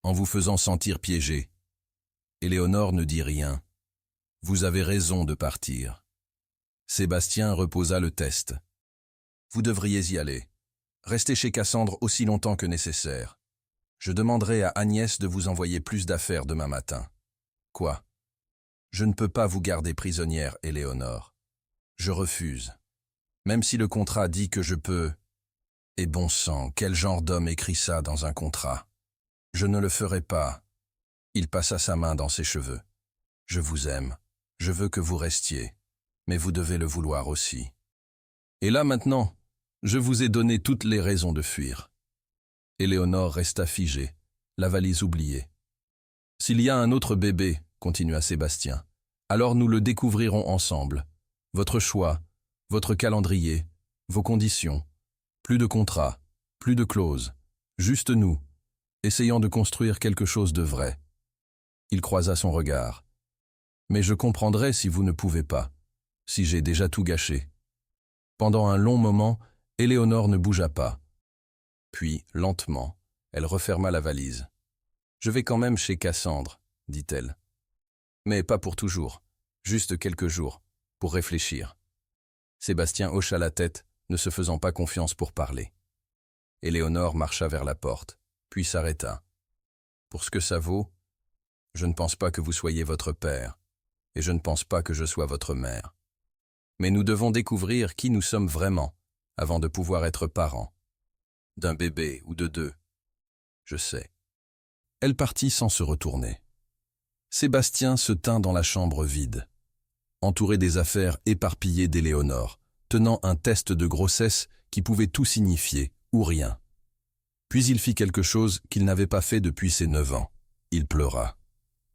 en vous faisant sentir piégé. Éléonore ne dit rien. Vous avez raison de partir. Sébastien reposa le test. Vous devriez y aller. Restez chez Cassandre aussi longtemps que nécessaire. Je demanderai à Agnès de vous envoyer plus d'affaires demain matin. Quoi? Je ne peux pas vous garder prisonnière, Éléonore. Je refuse. Même si le contrat dit que je peux... Et bon sang, quel genre d'homme écrit ça dans un contrat? Je ne le ferai pas. Il passa sa main dans ses cheveux. Je vous aime. Je veux que vous restiez. Mais vous devez le vouloir aussi. Et là maintenant, je vous ai donné toutes les raisons de fuir. Éléonore resta figée, la valise oubliée. S'il y a un autre bébé, continua Sébastien, alors nous le découvrirons ensemble. Votre choix, votre calendrier, vos conditions. Plus de contrat, plus de clauses. Juste nous, essayant de construire quelque chose de vrai. Il croisa son regard. Mais je comprendrai si vous ne pouvez pas, si j'ai déjà tout gâché. Pendant un long moment, Éléonore ne bougea pas. Puis, lentement, elle referma la valise. « Je vais quand même chez Cassandre, » dit-elle. « Mais pas pour toujours, juste quelques jours, pour réfléchir. » Sébastien hocha la tête, ne se faisant pas confiance pour parler. Éléonore marcha vers la porte, puis s'arrêta. « Pour ce que ça vaut, je ne pense pas que vous soyez votre père, et je ne pense pas que je sois votre mère. Mais nous devons découvrir qui nous sommes vraiment, avant de pouvoir être parents. D'un bébé ou de deux. Je sais. » Elle partit sans se retourner. Sébastien se tint dans la chambre vide, entouré des affaires éparpillées d'Éléonore, tenant un test de grossesse qui pouvait tout signifier, ou rien. Puis il fit quelque chose qu'il n'avait pas fait depuis ses 9 ans. Il pleura.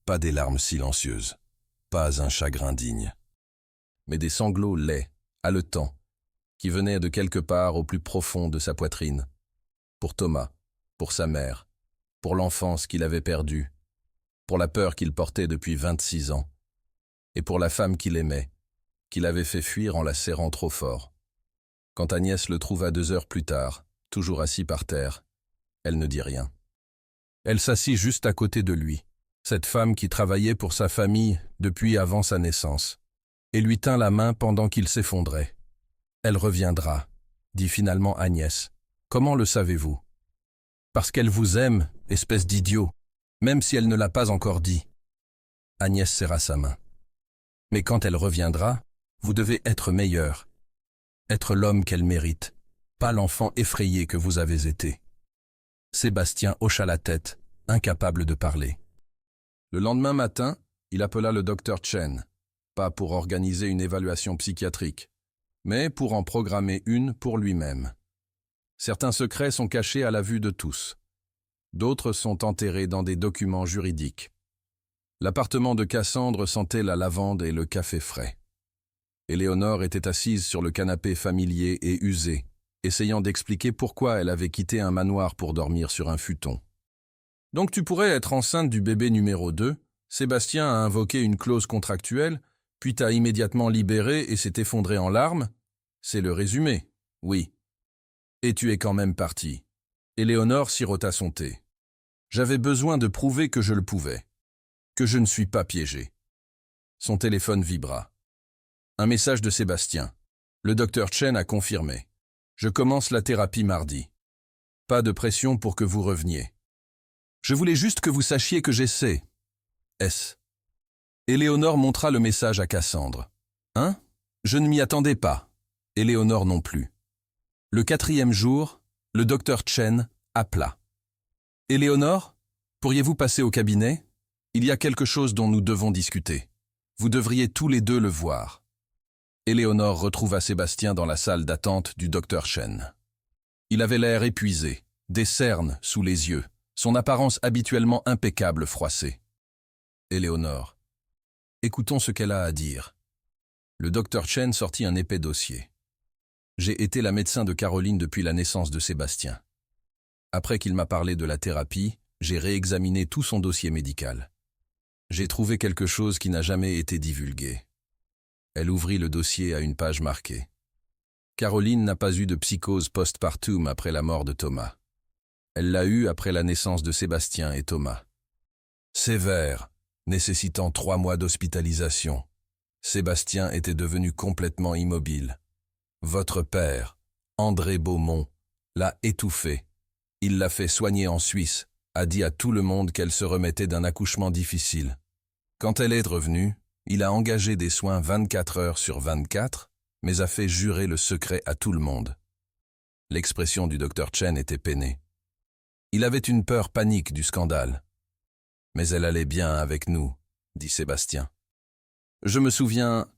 Pas des larmes silencieuses, pas un chagrin digne, mais des sanglots laids, haletants, qui venaient de quelque part au plus profond de sa poitrine. Pour Thomas, pour sa mère, pour l'enfance qu'il avait perdue, pour la peur qu'il portait depuis 26 ans, et pour la femme qu'il aimait, qu'il avait fait fuir en la serrant trop fort. Quand Agnès le trouva 2 heures plus tard, toujours assis par terre, elle ne dit rien. Elle s'assit juste à côté de lui, cette femme qui travaillait pour sa famille depuis avant sa naissance, et lui tint la main pendant qu'il s'effondrait. « Elle reviendra », dit finalement Agnès. « Comment le savez-vous ?»« Parce qu'elle vous aime, espèce d'idiot, même si elle ne l'a pas encore dit. » Agnès serra sa main. « Mais quand elle reviendra, vous devez être meilleur. Être l'homme qu'elle mérite, pas l'enfant effrayé que vous avez été. » Sébastien hocha la tête, incapable de parler. Le lendemain matin, il appela le docteur Chen, pas pour organiser une évaluation psychiatrique, mais pour en programmer une pour lui-même. Certains secrets sont cachés à la vue de tous. D'autres sont enterrés dans des documents juridiques. L'appartement de Cassandre sentait la lavande et le café frais. Éléonore était assise sur le canapé familier et usé, essayant d'expliquer pourquoi elle avait quitté un manoir pour dormir sur un futon. « Donc tu pourrais être enceinte du bébé numéro 2, Sébastien a invoqué une clause contractuelle, puis t'a immédiatement libéré et s'est effondré en larmes. C'est le résumé, oui. Et tu es quand même parti. » Éléonore sirota son thé. « J'avais besoin de prouver que je le pouvais, que je ne suis pas piégé. » Son téléphone vibra. Un message de Sébastien. Le docteur Chen a confirmé. « Je commence la thérapie mardi. Pas de pression pour que vous reveniez. Je voulais juste que vous sachiez que j'essaie. S. » Éléonore montra le message à Cassandre. « Hein? Je ne m'y attendais pas. » Éléonore non plus. Le 4e jour, le docteur Chen appela. « Éléonore, pourriez-vous passer au cabinet? Il y a quelque chose dont nous devons discuter. Vous devriez tous les deux le voir. » Éléonore retrouva Sébastien dans la salle d'attente du docteur Chen. Il avait l'air épuisé, des cernes sous les yeux, son apparence habituellement impeccable froissée. Éléonore. Écoutons ce qu'elle a à dire. Le docteur Chen sortit un épais dossier. J'ai été la médecin de Caroline depuis la naissance de Sébastien. Après qu'il m'a parlé de la thérapie, j'ai réexaminé tout son dossier médical. J'ai trouvé quelque chose qui n'a jamais été divulgué. Elle ouvrit le dossier à une page marquée. Caroline n'a pas eu de psychose postpartum après la mort de Thomas. Elle l'a eue après la naissance de Sébastien et Thomas. Sévère, nécessitant 3 mois d'hospitalisation. Sébastien était devenu complètement immobile. Votre père, André Beaumont, l'a étouffé. Il l'a fait soigner en Suisse, a dit à tout le monde qu'elle se remettait d'un accouchement difficile. Quand elle est revenue, il a engagé des soins 24 heures sur 24, mais a fait jurer le secret à tout le monde. L'expression du docteur Chen était peinée. Il avait une peur panique du scandale. Mais elle allait bien avec nous, dit Sébastien. Je me souviens,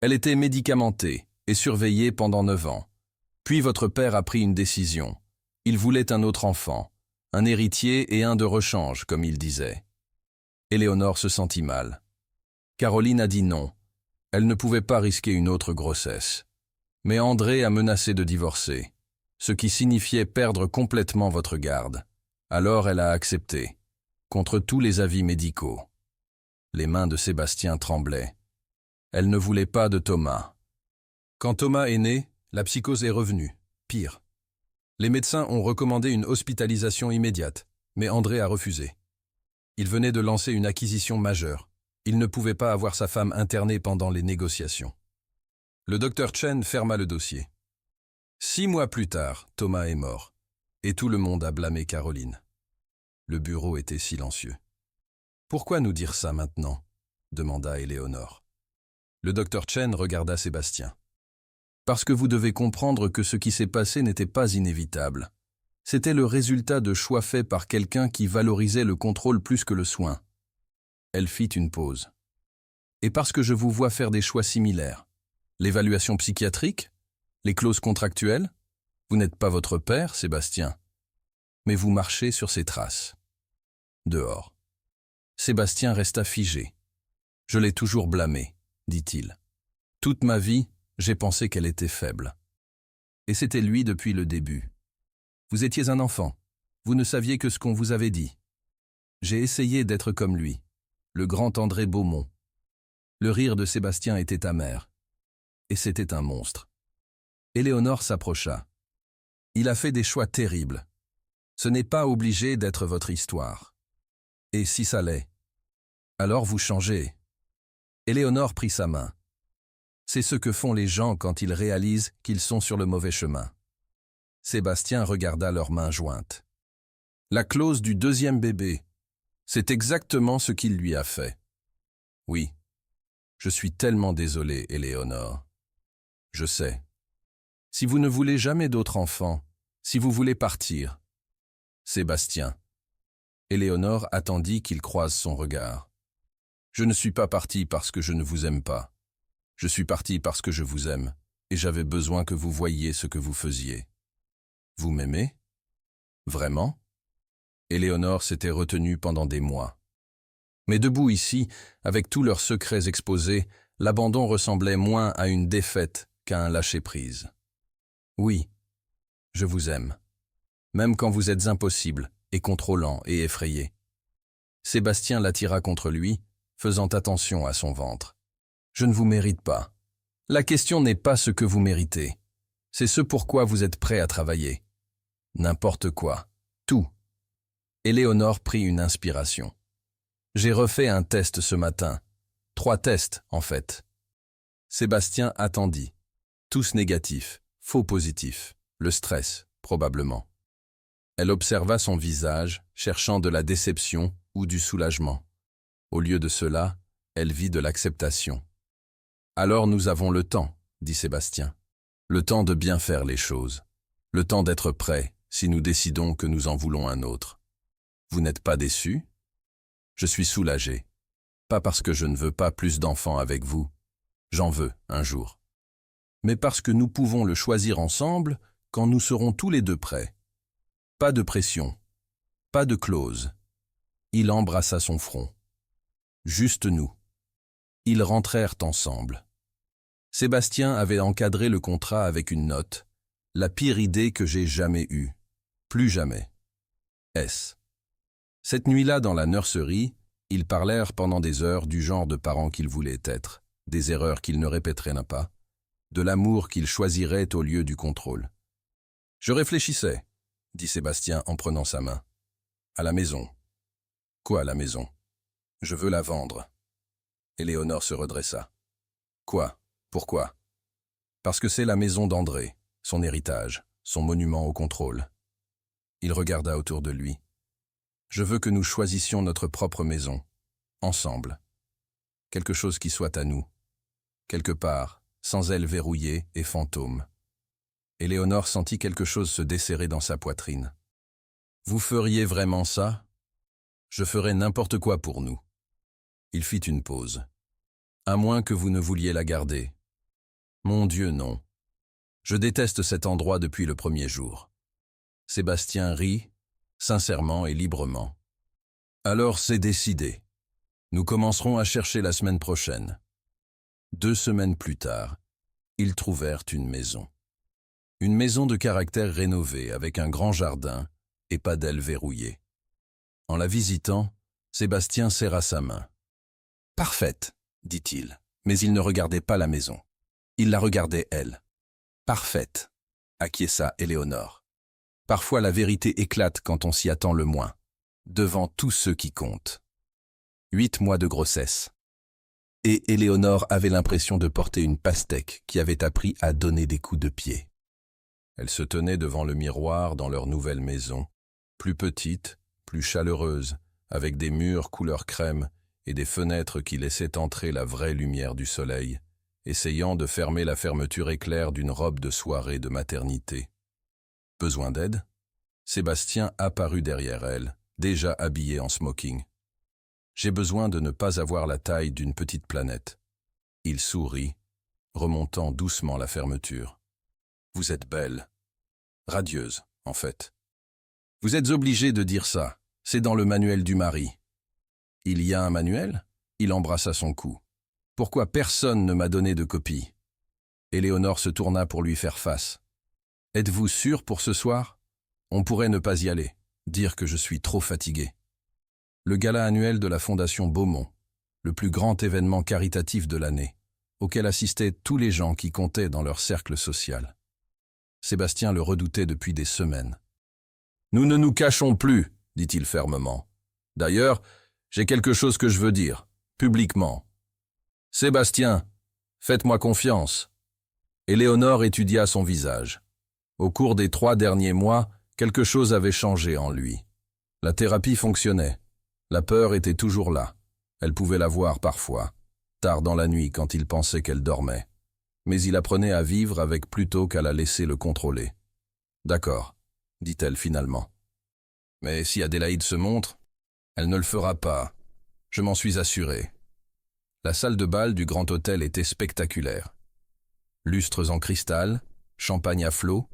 elle était médicamentée et surveillée pendant 9 ans. Puis votre père a pris une décision. Il voulait un autre enfant, un héritier et un de rechange, comme il disait. Éléonore se sentit mal. Caroline a dit non. Elle ne pouvait pas risquer une autre grossesse. Mais André a menacé de divorcer, ce qui signifiait perdre complètement votre garde. Alors elle a accepté, contre tous les avis médicaux. Les mains de Sébastien tremblaient. Elle ne voulait pas de Thomas. Quand Thomas est né, la psychose est revenue. Pire. Les médecins ont recommandé une hospitalisation immédiate, mais André a refusé. Il venait de lancer une acquisition majeure. Il ne pouvait pas avoir sa femme internée pendant les négociations. Le docteur Chen ferma le dossier. 6 mois plus tard, Thomas est mort, et tout le monde a blâmé Caroline. Le bureau était silencieux. « Pourquoi nous dire ça maintenant ?» demanda Éléonore. Le docteur Chen regarda Sébastien. « Parce que vous devez comprendre que ce qui s'est passé n'était pas inévitable. C'était le résultat de choix faits par quelqu'un qui valorisait le contrôle plus que le soin. » Elle fit une pause. « Et parce que je vous vois faire des choix similaires. L'évaluation psychiatrique? Les clauses contractuelles? Vous n'êtes pas votre père, Sébastien. Mais vous marchez sur ses traces. » Dehors. Sébastien resta figé. « Je l'ai toujours blâmée, dit-il. Toute ma vie, j'ai pensé qu'elle était faible. Et c'était lui depuis le début. Vous étiez un enfant. Vous ne saviez que ce qu'on vous avait dit. J'ai essayé d'être comme lui, le grand André Beaumont. Le rire de Sébastien était amer. Et c'était un monstre. Éléonore s'approcha. Il a fait des choix terribles. Ce n'est pas obligé d'être votre histoire. Et si ça l'est, alors vous changez. » Éléonore prit sa main. C'est ce que font les gens quand ils réalisent qu'ils sont sur le mauvais chemin. Sébastien regarda leurs mains jointes. La clause du 2e bébé, c'est exactement ce qu'il lui a fait. Oui, je suis tellement désolé, Éléonore. Je sais. Si vous ne voulez jamais d'autres enfants, si vous voulez partir. Sébastien. Éléonore attendit qu'il croise son regard. Je ne suis pas parti parce que je ne vous aime pas. Je suis parti parce que je vous aime, et j'avais besoin que vous voyiez ce que vous faisiez. Vous m'aimez? Vraiment? Éléonore s'était retenue pendant des mois. Mais debout ici, avec tous leurs secrets exposés, l'abandon ressemblait moins à une défaite qu'à un lâcher-prise. Oui, je vous aime, même quand vous êtes impossible et contrôlant et effrayé. Sébastien l'attira contre lui, faisant attention à son ventre. Je ne vous mérite pas. La question n'est pas ce que vous méritez. C'est ce pourquoi vous êtes prêt à travailler. N'importe quoi. Tout. Éléonore prit une inspiration. J'ai refait un test ce matin. 3 tests, en fait. Sébastien attendit. Tous négatifs, faux positifs. Le stress, probablement. Elle observa son visage, cherchant de la déception ou du soulagement. Au lieu de cela, elle vit de l'acceptation. « Alors nous avons le temps, » dit Sébastien. « Le temps de bien faire les choses. Le temps d'être prêt, si nous décidons que nous en voulons un autre. Vous n'êtes pas déçu? Je suis soulagé. Pas parce que je ne veux pas plus d'enfants avec vous. J'en veux, un jour. Mais parce que nous pouvons le choisir ensemble quand nous serons tous les deux prêts. Pas de pression. Pas de clause. » Il embrassa son front. « Juste nous. Ils rentrèrent ensemble. Sébastien avait encadré le contrat avec une note. La pire idée que j'ai jamais eue. Plus jamais. Cette nuit-là, dans la nurserie, ils parlèrent pendant des heures du genre de parents qu'ils voulaient être, des erreurs qu'ils ne répéteraient pas, de l'amour qu'ils choisiraient au lieu du contrôle. « Je réfléchissais, » dit Sébastien en prenant sa main. « À la maison. »« Quoi à la maison ? » ?»« Je veux la vendre. » Éléonore se redressa. « Quoi ? Pourquoi ? » ?»« Parce que c'est la maison d'André, son héritage, son monument au contrôle. » Il regarda autour de lui. « Je veux que nous choisissions notre propre maison, ensemble. Quelque chose qui soit à nous, quelque part, sans ailes verrouillées et fantômes. » Éléonore sentit quelque chose se desserrer dans sa poitrine. « Vous feriez vraiment ça ? Je ferais n'importe quoi pour nous. » Il fit une pause. « À moins que vous ne vouliez la garder. »« Mon Dieu, non. Je déteste cet endroit depuis le premier jour. » Sébastien rit, sincèrement et librement. « Alors c'est décidé. Nous commencerons à chercher la semaine prochaine. » 2 semaines plus tard, ils trouvèrent une maison. Une maison de caractère rénovée avec un grand jardin et pas d'ailes verrouillées. En la visitant, Sébastien serra sa main. « Parfaite, dit-il, mais il ne regardait pas la maison. Il la regardait elle. « Parfaite, acquiesça Éléonore. Parfois la vérité éclate quand on s'y attend le moins, devant tous ceux qui comptent. 8 mois de grossesse. Et Éléonore avait l'impression de porter une pastèque qui avait appris à donner des coups de pied. Elle se tenait devant le miroir dans leur nouvelle maison, plus petite, plus chaleureuse, avec des murs couleur crème et des fenêtres qui laissaient entrer la vraie lumière du soleil, essayant de fermer la fermeture éclair d'une robe de soirée de maternité. Besoin d'aide ? Sébastien apparut derrière elle, déjà habillé en smoking. J'ai besoin de ne pas avoir la taille d'une petite planète. Il sourit, remontant doucement la fermeture. Vous êtes belle. Radieuse, en fait. Vous êtes obligé de dire ça. C'est dans le manuel du mari. Il y a un manuel ? Il embrassa son cou. Pourquoi personne ne m'a donné de copie ? Éléonore se tourna pour lui faire face. Êtes-vous sûr pour ce soir ? On pourrait ne pas y aller, dire que je suis trop fatigué. Le gala annuel de la Fondation Beaumont, le plus grand événement caritatif de l'année, auquel assistaient tous les gens qui comptaient dans leur cercle social. Sébastien le redoutait depuis des semaines. « Nous ne nous cachons plus, dit-il fermement. D'ailleurs, j'ai quelque chose que je veux dire, publiquement. Sébastien, faites-moi confiance. » Éléonore étudia son visage. Au cours des 3 derniers mois, quelque chose avait changé en lui. La thérapie fonctionnait. La peur était toujours là. Elle pouvait la voir parfois, tard dans la nuit quand il pensait qu'elle dormait. Mais il apprenait à vivre avec plutôt qu'à la laisser le contrôler. « D'accord, » dit-elle finalement. « Mais si Adélaïde se montre, elle ne le fera pas. Je m'en suis assuré. » La salle de bal du grand hôtel était spectaculaire. Lustres en cristal, champagne à flot,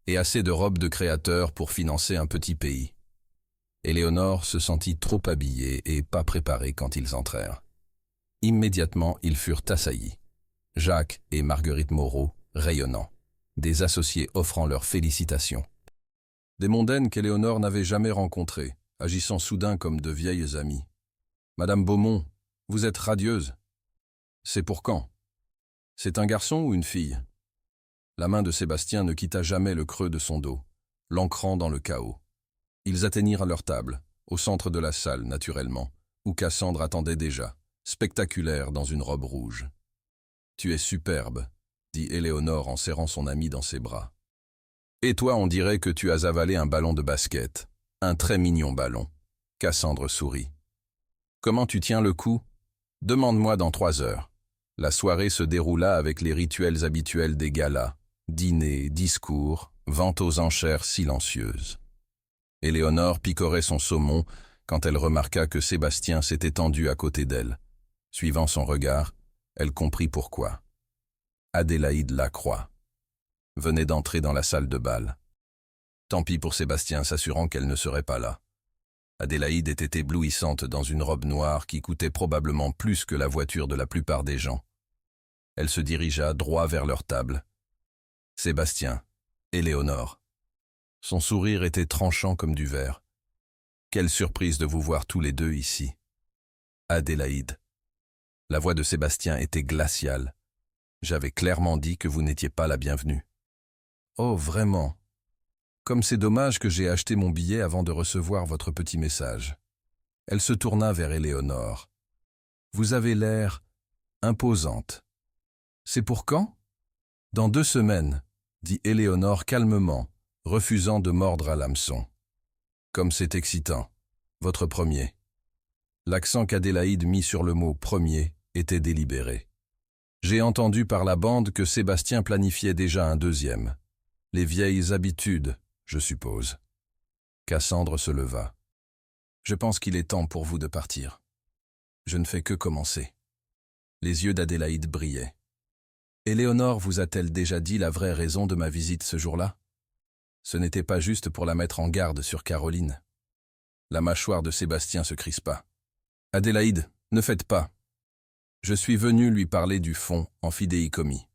et assez de robes de créateurs pour financer un petit pays. Éléonore se sentit trop habillée et pas préparée quand ils entrèrent. Immédiatement, ils furent assaillis. Jacques et Marguerite Moreau, rayonnants, des associés offrant leurs félicitations. Des mondaines qu'Éléonore n'avait jamais rencontrées, agissant soudain comme de vieilles amies. « Madame Beaumont, vous êtes radieuse. C'est pour quand ? C'est un garçon ou une fille ?» La main de Sébastien ne quitta jamais le creux de son dos, l'ancrant dans le chaos. Ils atteignirent leur table, au centre de la salle, naturellement, où Cassandre attendait déjà, spectaculaire dans une robe rouge. « Tu es superbe, » dit Éléonore en serrant son amie dans ses bras. « Et toi, on dirait que tu as avalé un ballon de basket, un très mignon ballon. » Cassandre sourit. « Comment tu tiens le coup ? Demande-moi dans 3 heures. » La soirée se déroula avec les rituels habituels des galas, dîners, discours, vente aux enchères silencieuses. Éléonore picorait son saumon quand elle remarqua que Sébastien s'était tendu à côté d'elle. Suivant son regard, elle comprit pourquoi. Adélaïde Lacroix venait d'entrer dans la salle de bal. Tant pis pour Sébastien, s'assurant qu'elle ne serait pas là. Adélaïde était éblouissante dans une robe noire qui coûtait probablement plus que la voiture de la plupart des gens. Elle se dirigea droit vers leur table. Sébastien, Éléonore. Son sourire était tranchant comme du verre. Quelle surprise de vous voir tous les deux ici. Adélaïde. La voix de Sébastien était glaciale. J'avais clairement dit que vous n'étiez pas la bienvenue. Oh, vraiment. Comme c'est dommage que j'ai acheté mon billet avant de recevoir votre petit message. Elle se tourna vers Éléonore. Vous avez l'air imposante. C'est pour quand? Dans 2 semaines, dit Éléonore calmement, refusant de mordre à l'hameçon. Comme c'est excitant. Votre premier. L'accent qu'Adélaïde mit sur le mot « premier » était délibéré. J'ai entendu par la bande que Sébastien planifiait déjà un deuxième. Les vieilles habitudes, je suppose. Cassandre se leva. Je pense qu'il est temps pour vous de partir. Je ne fais que commencer. Les yeux d'Adélaïde brillaient. Éléonore vous a-t-elle déjà dit la vraie raison de ma visite ce jour-là? Ce n'était pas juste pour la mettre en garde sur Caroline. La mâchoire de Sébastien se crispa. Adélaïde, ne faites pas. Je suis venu lui parler du fonds en fidéicommis.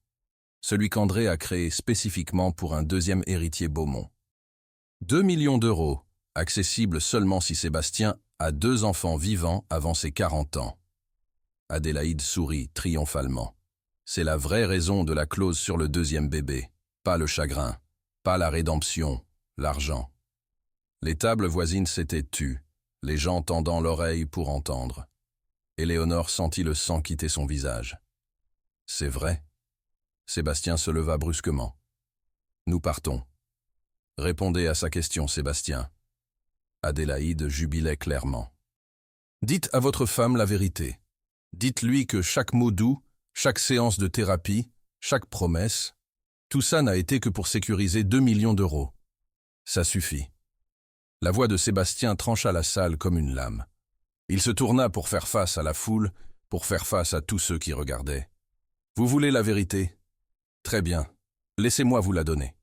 Celui qu'André a créé spécifiquement pour un deuxième héritier Beaumont. 2 millions d'euros, accessible seulement si Sébastien a 2 enfants vivants avant ses 40 ans. Adélaïde sourit triomphalement. C'est la vraie raison de la clause sur le deuxième bébé. Pas le chagrin, pas la rédemption, l'argent. Les tables voisines s'étaient tues, les gens tendant l'oreille pour entendre. Éléonore sentit le sang quitter son visage. C'est vrai. Sébastien se leva brusquement. Nous partons. Répondez à sa question, Sébastien. Adélaïde jubilait clairement. Dites à votre femme la vérité. Dites-lui que chaque mot doux, chaque séance de thérapie, chaque promesse, tout ça n'a été que pour sécuriser 2 millions d'euros. Ça suffit. La voix de Sébastien trancha la salle comme une lame. Il se tourna pour faire face à la foule, pour faire face à tous ceux qui regardaient. Vous voulez la vérité? Très bien, laissez-moi vous la donner.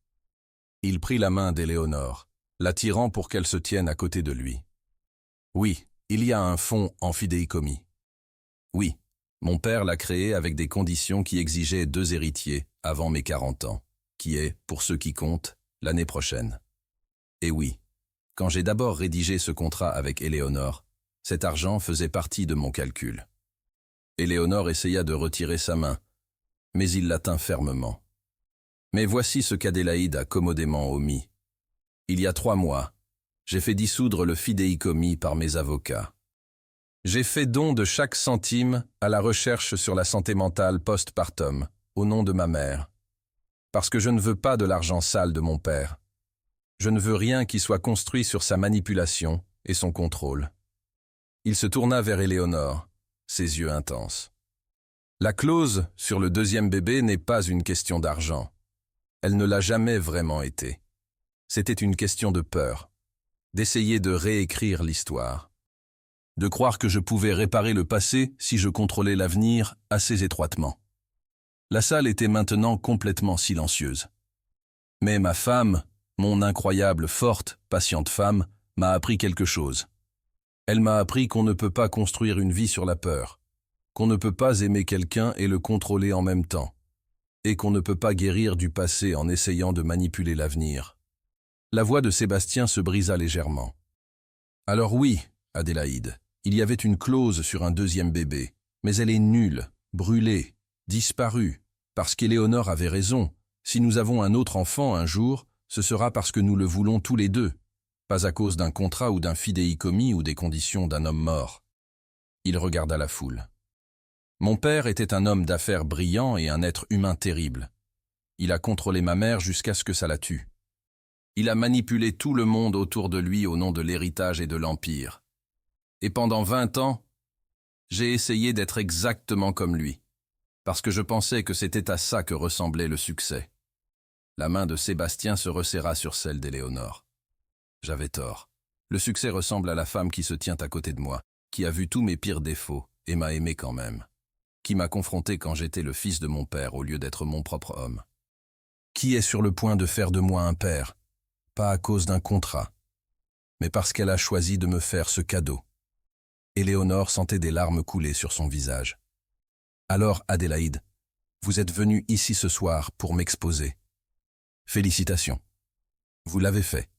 Il prit la main d'Éléonore, l'attirant pour qu'elle se tienne à côté de lui. Oui, il y a un fonds en fidéicommis. Oui, mon père l'a créé avec des conditions qui exigeaient 2 héritiers avant mes 40 ans, qui est, pour ceux qui comptent, l'année prochaine. Et oui, quand j'ai d'abord rédigé ce contrat avec Éléonore, cet argent faisait partie de mon calcul. Éléonore essaya de retirer sa main, mais il la tint fermement. Mais voici ce qu'Adélaïde a commodément omis. Il y a 3 mois, j'ai fait dissoudre le fidéicommis par mes avocats. J'ai fait don de chaque centime à la recherche sur la santé mentale post-partum, au nom de ma mère. Parce que je ne veux pas de l'argent sale de mon père. Je ne veux rien qui soit construit sur sa manipulation et son contrôle. Il se tourna vers Éléonore, ses yeux intenses. La clause sur le deuxième bébé n'est pas une question d'argent. Elle ne l'a jamais vraiment été. C'était une question de peur, d'essayer de réécrire l'histoire, de croire que je pouvais réparer le passé si je contrôlais l'avenir assez étroitement. La salle était maintenant complètement silencieuse. Mais ma femme, mon incroyable, forte, patiente femme, m'a appris quelque chose. Elle m'a appris qu'on ne peut pas construire une vie sur la peur, qu'on ne peut pas aimer quelqu'un et le contrôler en même temps, et qu'on ne peut pas guérir du passé en essayant de manipuler l'avenir. La voix de Sébastien se brisa légèrement. Alors oui, Adélaïde, il y avait une clause sur un deuxième bébé, mais elle est nulle, brûlée, disparue, parce qu'Éléonore avait raison. Si nous avons un autre enfant un jour, ce sera parce que nous le voulons tous les deux, pas à cause d'un contrat ou d'un fidéicommis ou des conditions d'un homme mort. Il regarda la foule. Mon père était un homme d'affaires brillant et un être humain terrible. Il a contrôlé ma mère jusqu'à ce que ça la tue. Il a manipulé tout le monde autour de lui au nom de l'héritage et de l'empire. Et pendant 20 ans, j'ai essayé d'être exactement comme lui, parce que je pensais que c'était à ça que ressemblait le succès. La main de Sébastien se resserra sur celle d'Éléonore. J'avais tort. Le succès ressemble à la femme qui se tient à côté de moi, qui a vu tous mes pires défauts et m'a aimé quand même, qui m'a confronté quand j'étais le fils de mon père au lieu d'être mon propre homme, qui est sur le point de faire de moi un père, pas à cause d'un contrat, mais parce qu'elle a choisi de me faire ce cadeau. Éléonore sentait des larmes couler sur son visage. Alors, Adélaïde, vous êtes venue ici ce soir pour m'exposer. Félicitations. Vous l'avez fait.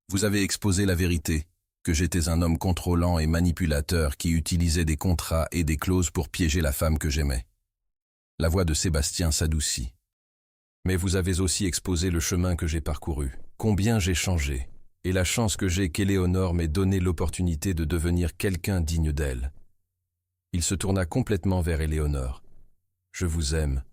Vous avez exposé la vérité, que j'étais un homme contrôlant et manipulateur qui utilisait des contrats et des clauses pour piéger la femme que j'aimais. La voix de Sébastien s'adoucit. Mais vous avez aussi exposé le chemin que j'ai parcouru, combien j'ai changé, et la chance que j'ai qu'Éléonore m'ait donné l'opportunité de devenir quelqu'un digne d'elle. Il se tourna complètement vers Éléonore. Je vous aime,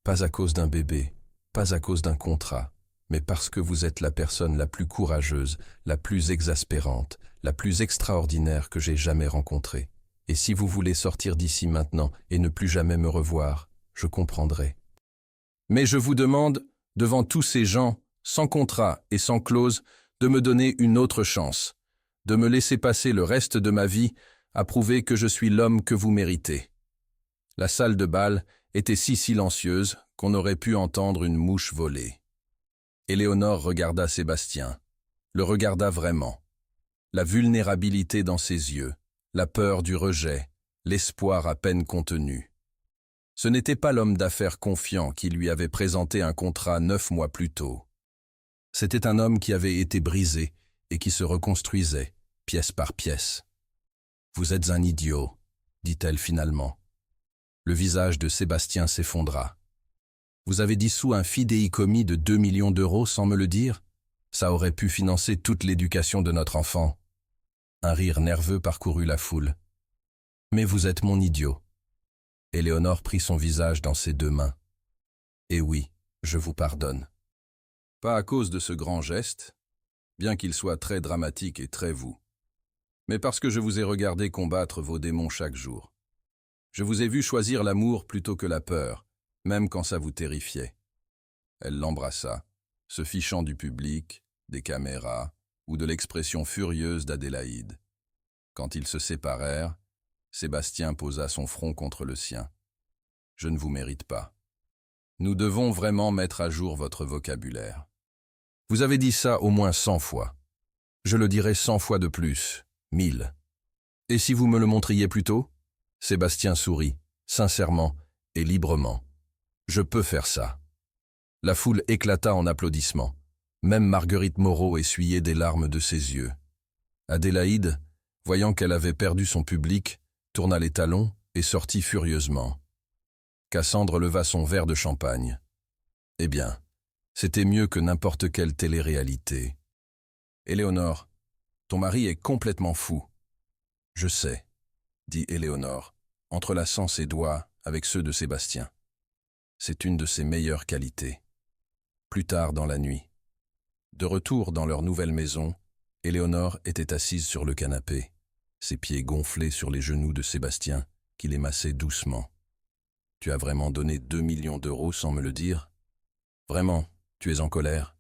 pas à cause d'un bébé, pas à cause d'un contrat, mais parce que vous êtes la personne la plus courageuse, la plus exaspérante, la plus extraordinaire que j'ai jamais rencontrée. Et si vous voulez sortir d'ici maintenant et ne plus jamais me revoir, je comprendrai. Mais je vous demande, devant tous ces gens, sans contrat et sans clause, de me donner une autre chance, de me laisser passer le reste de ma vie à prouver que je suis l'homme que vous méritez. La salle de bal était si silencieuse qu'on aurait pu entendre une mouche voler. Éléonore regarda Sébastien, le regarda vraiment. La vulnérabilité dans ses yeux, la peur du rejet, l'espoir à peine contenu. Ce n'était pas l'homme d'affaires confiant qui lui avait présenté un contrat 9 mois plus tôt. C'était un homme qui avait été brisé et qui se reconstruisait, pièce par pièce. « Vous êtes un idiot », dit-elle finalement. Le visage de Sébastien s'effondra. « Vous avez dissous un fidéicommis de 2 millions d'euros sans me le dire? Ça aurait pu financer toute l'éducation de notre enfant. » Un rire nerveux parcourut la foule. « Mais vous êtes mon idiot. » Éléonore prit son visage dans ses 2 mains. « Et oui, je vous pardonne. Pas à cause de ce grand geste, bien qu'il soit très dramatique et très vous, mais parce que je vous ai regardé combattre vos démons chaque jour. Je vous ai vu choisir l'amour plutôt que la peur, même quand ça vous terrifiait. » Elle l'embrassa, se fichant du public, des caméras ou de l'expression furieuse d'Adélaïde. Quand ils se séparèrent, Sébastien posa son front contre le sien. « Je ne vous mérite pas. Nous devons vraiment mettre à jour votre vocabulaire. Vous avez dit ça au moins 100 fois. Je le dirai 100 fois de plus, 1000. Et si vous me le montriez plus tôt ?» Sébastien sourit, sincèrement et librement. « Je peux faire ça. » La foule éclata en applaudissements. Même Marguerite Moreau essuyait des larmes de ses yeux. Adélaïde, voyant qu'elle avait perdu son public, tourna les talons et sortit furieusement. Cassandre leva son verre de champagne. « Eh bien, c'était mieux que n'importe quelle télé-réalité. »« Éléonore, ton mari est complètement fou. »« Je sais, » dit Éléonore, entrelaçant ses doigts avec ceux de Sébastien. C'est une de ses meilleures qualités. Plus tard dans la nuit. De retour dans leur nouvelle maison, Éléonore était assise sur le canapé, ses pieds gonflés sur les genoux de Sébastien, qui les massait doucement. « Tu as vraiment donné 2 millions d'euros sans me le dire? Vraiment, tu es en colère?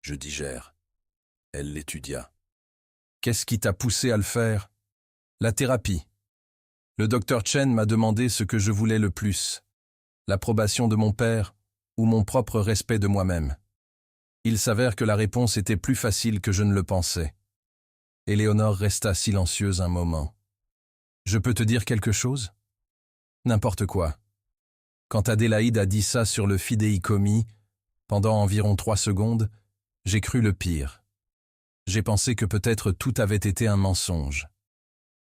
Je digère. » Elle l'étudia. « Qu'est-ce qui t'a poussé à le faire? » La thérapie. Le docteur Chen m'a demandé ce que je voulais le plus. L'approbation de mon père ou mon propre respect de moi-même. Il s'avère que la réponse était plus facile que je ne le pensais. Éléonore resta silencieuse un moment. « Je peux te dire quelque chose? » « N'importe quoi. » Quand Adélaïde a dit ça sur le fidéicommis, pendant environ 3 secondes, j'ai cru le pire. J'ai pensé que peut-être tout avait été un mensonge.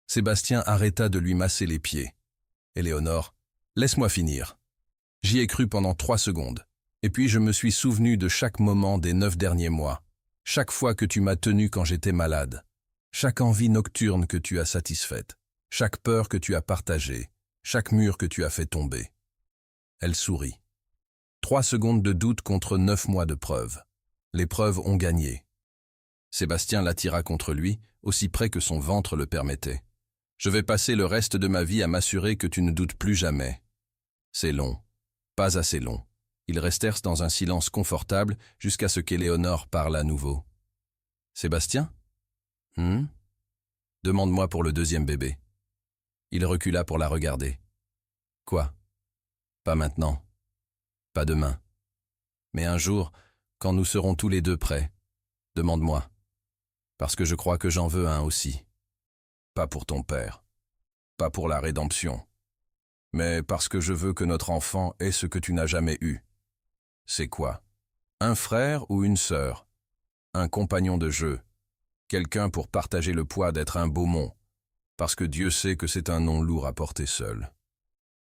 Sébastien arrêta de lui masser les pieds. « Éléonore, laisse-moi finir. J'y ai cru pendant 3 secondes. Et puis je me suis souvenu de chaque moment des 9 derniers mois, chaque fois que tu m'as tenu quand j'étais malade, chaque envie nocturne que tu as satisfaite, chaque peur que tu as partagée, chaque mur que tu as fait tomber. » Elle sourit. 3 secondes de doute contre 9 mois de preuves. Les preuves ont gagné. Sébastien l'attira contre lui, aussi près que son ventre le permettait. « Je vais passer le reste de ma vie à m'assurer que tu ne doutes plus jamais. » C'est long, pas assez long. Ils restèrent dans un silence confortable jusqu'à ce qu'Éléonore parle à nouveau. « Sébastien ? Demande-moi pour le 2e bébé. » Il recula pour la regarder. « Quoi ? Pas maintenant. Pas demain. Mais un jour, quand nous serons tous les 2 prêts, demande-moi. » Parce que je crois que j'en veux un aussi. Pas pour ton père, pas pour la rédemption, mais parce que je veux que notre enfant ait ce que tu n'as jamais eu. C'est quoi? Un frère ou une sœur? Un compagnon de jeu? Quelqu'un pour partager le poids d'être un Beaumont, parce que Dieu sait que c'est un nom lourd à porter seul.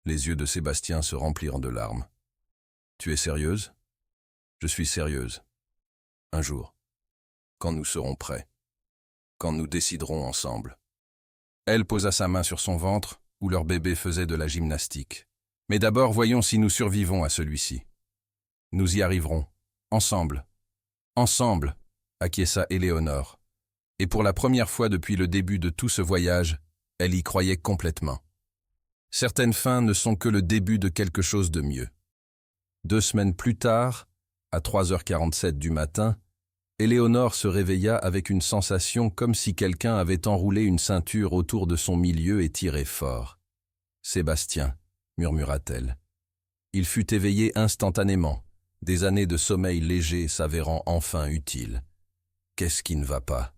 Les yeux de Sébastien se remplirent de larmes. Tu es sérieuse? Je suis sérieuse. Un jour, quand nous serons prêts, quand nous déciderons ensemble. Elle posa sa main sur son ventre, où leur bébé faisait de la gymnastique. Mais d'abord, voyons si nous survivons à celui-ci. Nous y arriverons, ensemble. Ensemble, acquiesça Éléonore. Et pour la première fois depuis le début de tout ce voyage, elle y croyait complètement. Certaines fins ne sont que le début de quelque chose de mieux. 2 semaines plus tard, à 3h47 du matin, Éléonore se réveilla avec une sensation comme si quelqu'un avait enroulé une ceinture autour de son milieu et tiré fort. « Sébastien », murmura-t-elle. Il fut éveillé instantanément, des années de sommeil léger s'avérant enfin utiles. Qu'est-ce qui ne va pas?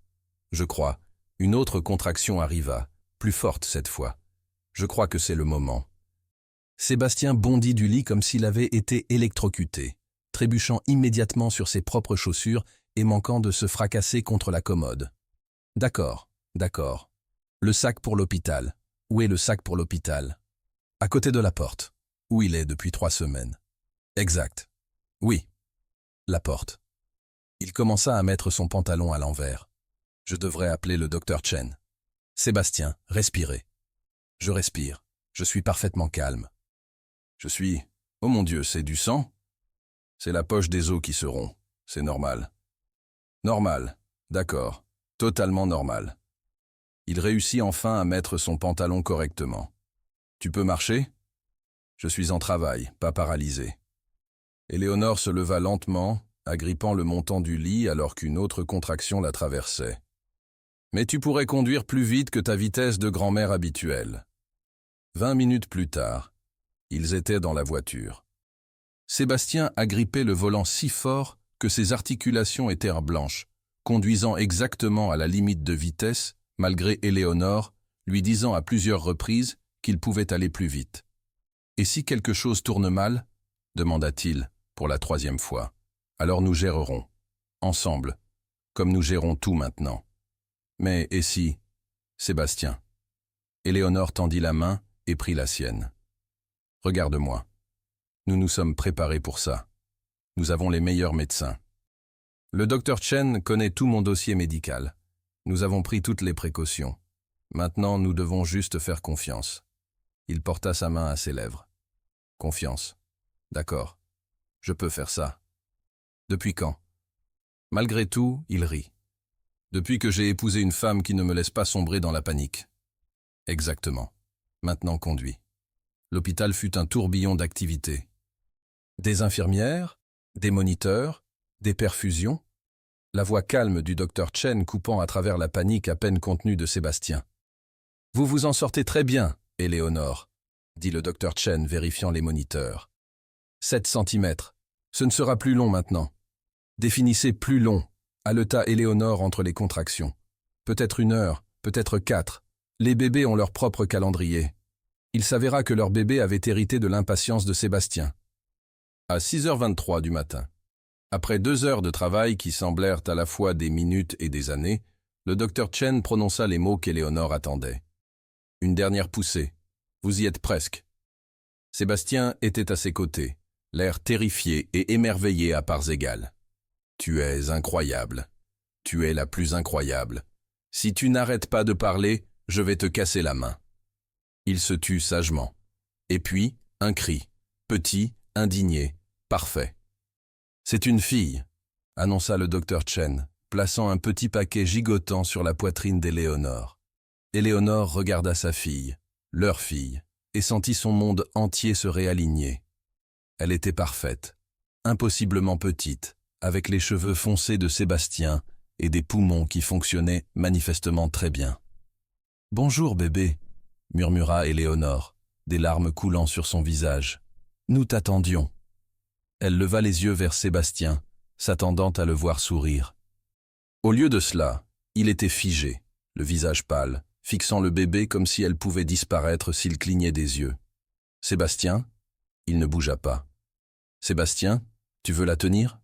Je crois, une autre contraction arriva, plus forte cette fois. Je crois que c'est le moment. Sébastien bondit du lit comme s'il avait été électrocuté, trébuchant immédiatement sur ses propres chaussures et manquant de se fracasser contre la commode. D'accord, d'accord. Le sac pour l'hôpital. Où est le sac pour l'hôpital? À côté de la porte. Où il est depuis 3 semaines. Exact. Oui. La porte. Il commença à mettre son pantalon à l'envers. Je devrais appeler le docteur Chen. Sébastien, respirez. Je respire. Je suis parfaitement calme. Je suis... Oh mon Dieu, c'est du sang? C'est la poche des os qui se rompt. C'est normal. Normal. D'accord. Totalement normal. Il réussit enfin à mettre son pantalon correctement. Tu peux marcher? Je suis en travail, pas paralysé. Éléonore se leva lentement, agrippant le montant du lit alors qu'une autre contraction la traversait. Mais tu pourrais conduire plus vite que ta vitesse de grand-mère habituelle. 20 minutes plus tard, ils étaient dans la voiture. Sébastien agrippait le volant si fort que ses articulations étaient blanches, conduisant exactement à la limite de vitesse, malgré Éléonore, lui disant à plusieurs reprises qu'il pouvait aller plus vite. « Et si quelque chose tourne mal ?» demanda-t-il pour la 3e fois. « Alors nous gérerons, ensemble, comme nous gérons tout maintenant. » Mais et si, Sébastien? Éléonore tendit la main et prit la sienne. « Regarde-moi. Nous nous sommes préparés pour ça. Nous avons les meilleurs médecins. Le docteur Chen connaît tout mon dossier médical. Nous avons pris toutes les précautions. Maintenant, nous devons juste faire confiance. » Il porta sa main à ses lèvres. « Confiance. D'accord. Je peux faire ça. » « Depuis quand ?» Malgré tout, il rit. « Depuis que j'ai épousé une femme qui ne me laisse pas sombrer dans la panique. » « Exactement. Maintenant conduis. » L'hôpital fut un tourbillon d'activités. Des infirmières, des moniteurs, des perfusions. La voix calme du docteur Chen coupant à travers la panique à peine contenue de Sébastien. « Vous vous en sortez très bien, Éléonore, » dit le docteur Chen vérifiant les moniteurs. « 7 centimètres. Ce ne sera plus long maintenant. » « Définissez plus long, » haleta Éléonore entre les contractions. « Peut-être 1 heure, peut-être 4. Les bébés ont leur propre calendrier. » Il s'avéra que leur bébé avait hérité de l'impatience de Sébastien. À 6h23 du matin, après 2 heures de travail qui semblèrent à la fois des minutes et des années, le docteur Chen prononça les mots qu'Éléonore attendait. Une dernière poussée. Vous y êtes presque. Sébastien était à ses côtés, l'air terrifié et émerveillé à parts égales. Tu es incroyable. Tu es la plus incroyable. Si tu n'arrêtes pas de parler, je vais te casser la main. Il se tut sagement. Et puis, un cri. Petit, indigné, parfait. C'est une fille, annonça le docteur Chen, plaçant un petit paquet gigotant sur la poitrine d'Éléonore. Éléonore regarda sa fille, leur fille, et sentit son monde entier se réaligner. Elle était parfaite, impossiblement petite, avec les cheveux foncés de Sébastien et des poumons qui fonctionnaient manifestement très bien. « Bonjour, bébé », murmura Éléonore, des larmes coulant sur son visage. « Nous t'attendions. » Elle leva les yeux vers Sébastien, s'attendant à le voir sourire. Au lieu de cela, Il était figé, le visage pâle, fixant le bébé comme si elle pouvait disparaître s'il clignait des yeux. « Sébastien ?» Il ne bougea pas. « Sébastien, tu veux la tenir ?»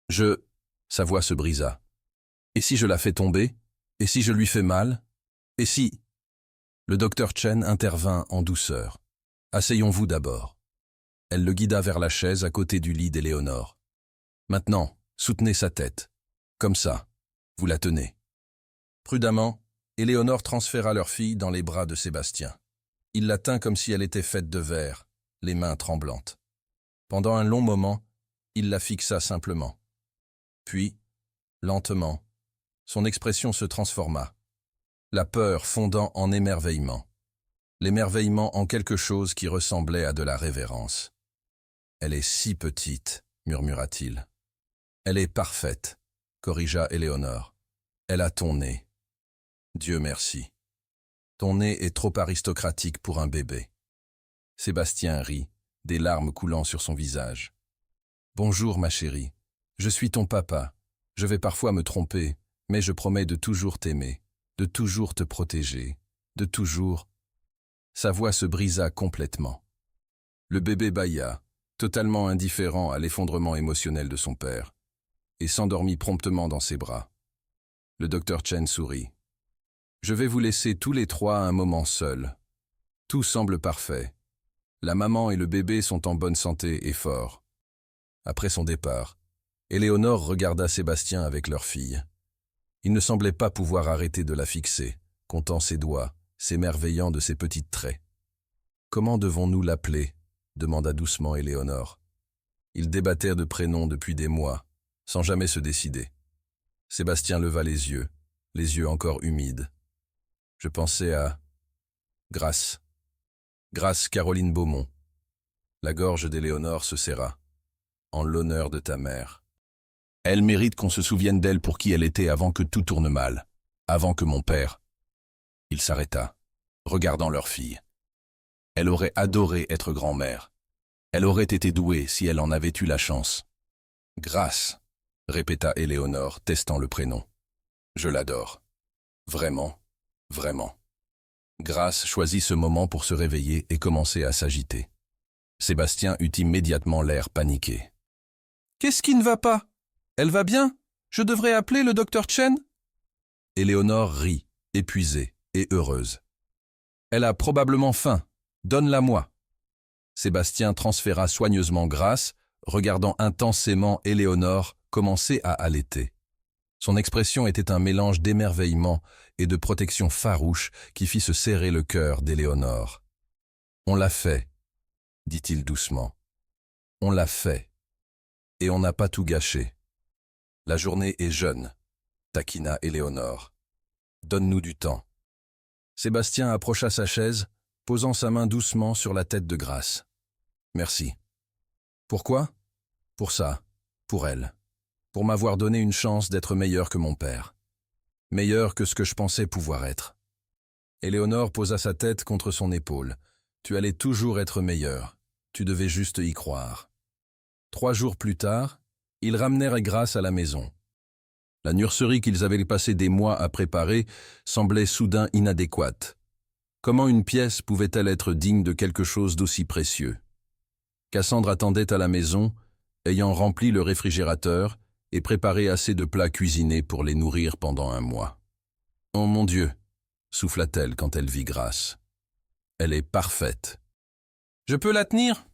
« Sa voix se brisa. « Et si je la fais tomber? Et si je lui fais mal? Et si… » Le docteur Chen intervint en douceur. « Asseyons-vous d'abord. » Elle le guida vers la chaise à côté du lit d'Éléonore. « Maintenant, soutenez sa tête. Comme ça. Vous la tenez. » Prudemment, Éléonore transféra leur fille dans les bras de Sébastien. Il la tint comme si elle était faite de verre, les mains tremblantes. Pendant un long moment, il la fixa simplement. Puis, lentement, son expression se transforma, la peur fondant en émerveillement, l'émerveillement en quelque chose qui ressemblait à de la révérence. « Elle est si petite, » murmura-t-il. « Elle est parfaite, » corrigea Éléonore. « Elle a ton nez. Dieu merci. Ton nez est trop aristocratique pour un bébé. » Sébastien rit, des larmes coulant sur son visage. « Bonjour, ma chérie. Je suis ton papa. Je vais parfois me tromper, mais je promets de toujours t'aimer, de toujours te protéger, de toujours… » Sa voix se brisa complètement. Le bébé bâilla, totalement indifférent à l'effondrement émotionnel de son père, et s'endormit promptement dans ses bras. Le docteur Chen sourit. « Je vais vous laisser tous les trois un moment seuls. Tout semble parfait. La maman et le bébé sont en bonne santé et forts. » Après son départ, Éléonore regarda Sébastien avec leur fille. Il ne semblait pas pouvoir arrêter de la fixer, comptant ses doigts, s'émerveillant de ses petites traits. « Comment devons-nous l'appeler » demanda doucement Éléonore. Ils débattèrent de prénoms depuis des mois, sans jamais se décider. Sébastien leva les yeux encore humides. Je pensais à… Grâce. Grâce Caroline Beaumont. La gorge d'Éléonore se serra. En l'honneur de ta mère. Elle mérite qu'on se souvienne d'elle pour qui elle était avant que tout tourne mal, avant que mon père… Il s'arrêta, regardant leur fille. Elle aurait adoré être grand-mère. Elle aurait été douée si elle en avait eu la chance. Grâce, répéta Éléonore, testant le prénom. Je l'adore. Vraiment, vraiment. Grâce choisit ce moment pour se réveiller et commencer à s'agiter. Sébastien eut immédiatement l'air paniqué. « Qu'est-ce qui ne va pas? Elle va bien? Je devrais appeler le docteur Chen ?» Éléonore rit, épuisée et heureuse. « Elle a probablement faim. Donne-la-moi. » Sébastien transféra soigneusement Grâce, regardant intensément Éléonore commencer à allaiter. Son expression était un mélange d'émerveillement et de protection farouche qui fit se serrer le cœur d'Éléonore. « On l'a fait, » dit-il doucement. « On l'a fait. Et on n'a pas tout gâché. La journée est jeune, » taquina Éléonore. « Donne-nous du temps. » Sébastien approcha sa chaise, posant sa main doucement sur la tête de Grâce. « Merci. » « Pourquoi ? Pour ça, pour elle. Pour m'avoir donné une chance d'être meilleur que mon père. Meilleur que ce que je pensais pouvoir être. » Éléonore posa sa tête contre son épaule. « Tu allais toujours être meilleur. Tu devais juste y croire. » 3 jours plus tard, ils ramenèrent Grâce à la maison. La nurserie qu'ils avaient passé des mois à préparer semblait soudain inadéquate. Comment une pièce pouvait-elle être digne de quelque chose d'aussi précieux? Cassandre attendait à la maison, ayant rempli le réfrigérateur et préparé assez de plats cuisinés pour les nourrir pendant 1 mois. « Oh mon Dieu !» souffla-t-elle quand elle vit Grâce. « Elle est parfaite. »« Je peux la tenir ?»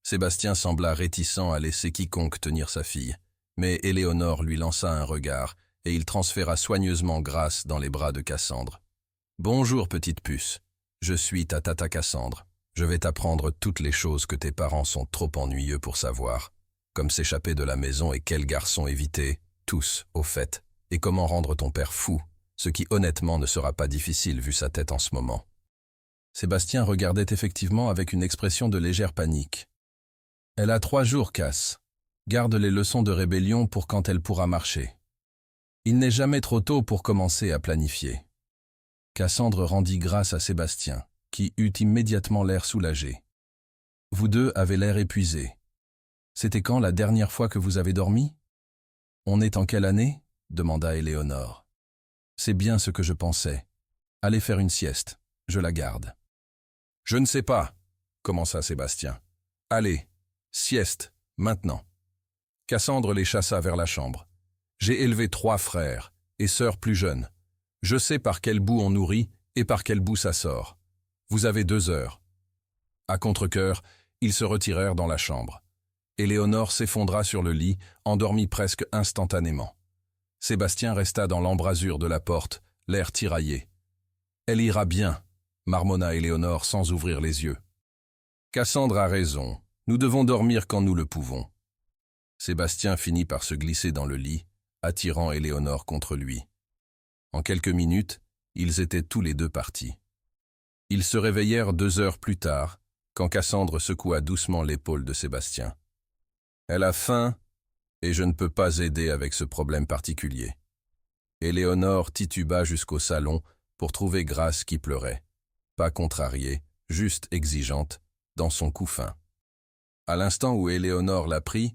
Sébastien sembla réticent à laisser quiconque tenir sa fille, mais Éléonore lui lança un regard et il transféra soigneusement Grâce dans les bras de Cassandre. « Bonjour, petite puce. Je suis ta tata Cassandre. Je vais t'apprendre toutes les choses que tes parents sont trop ennuyeux pour savoir, comme s'échapper de la maison et quel garçon éviter, tous, au fait, et comment rendre ton père fou, ce qui honnêtement ne sera pas difficile vu sa tête en ce moment. » Sébastien regardait effectivement avec une expression de légère panique. « Elle a 3 jours, Cass. Garde les leçons de rébellion pour quand elle pourra marcher. Il n'est jamais trop tôt pour commencer à planifier. » Cassandre rendit grâce à Sébastien, qui eut immédiatement l'air soulagé. « Vous deux avez l'air épuisés. C'était quand la dernière fois que vous avez dormi ? » « On est en quelle année ?» demanda Éléonore. C'est bien ce que je pensais. Allez faire une sieste, je la garde. Je ne sais pas, commença Sébastien. Allez, sieste, maintenant. Cassandre les chassa vers la chambre. J'ai élevé 3 frères et sœurs plus jeunes. Je sais par quel bout on nourrit et par quel bout ça sort. Vous avez 2 heures. À contre-cœur, ils se retirèrent dans la chambre. Éléonore s'effondra sur le lit, endormie presque instantanément. Sébastien resta dans l'embrasure de la porte, l'air tiraillé. « Elle ira bien », marmonna Éléonore sans ouvrir les yeux. « Cassandre a raison, nous devons dormir quand nous le pouvons. » Sébastien finit par se glisser dans le lit, attirant Éléonore contre lui. En quelques minutes, ils étaient tous les deux partis. Ils se réveillèrent 2 heures plus tard, quand Cassandre secoua doucement l'épaule de Sébastien. « Elle a faim, et je ne peux pas aider avec ce problème particulier. » Éléonore tituba jusqu'au salon pour trouver Grâce qui pleurait, pas contrariée, juste exigeante, dans son couffin. À l'instant où Éléonore la prit,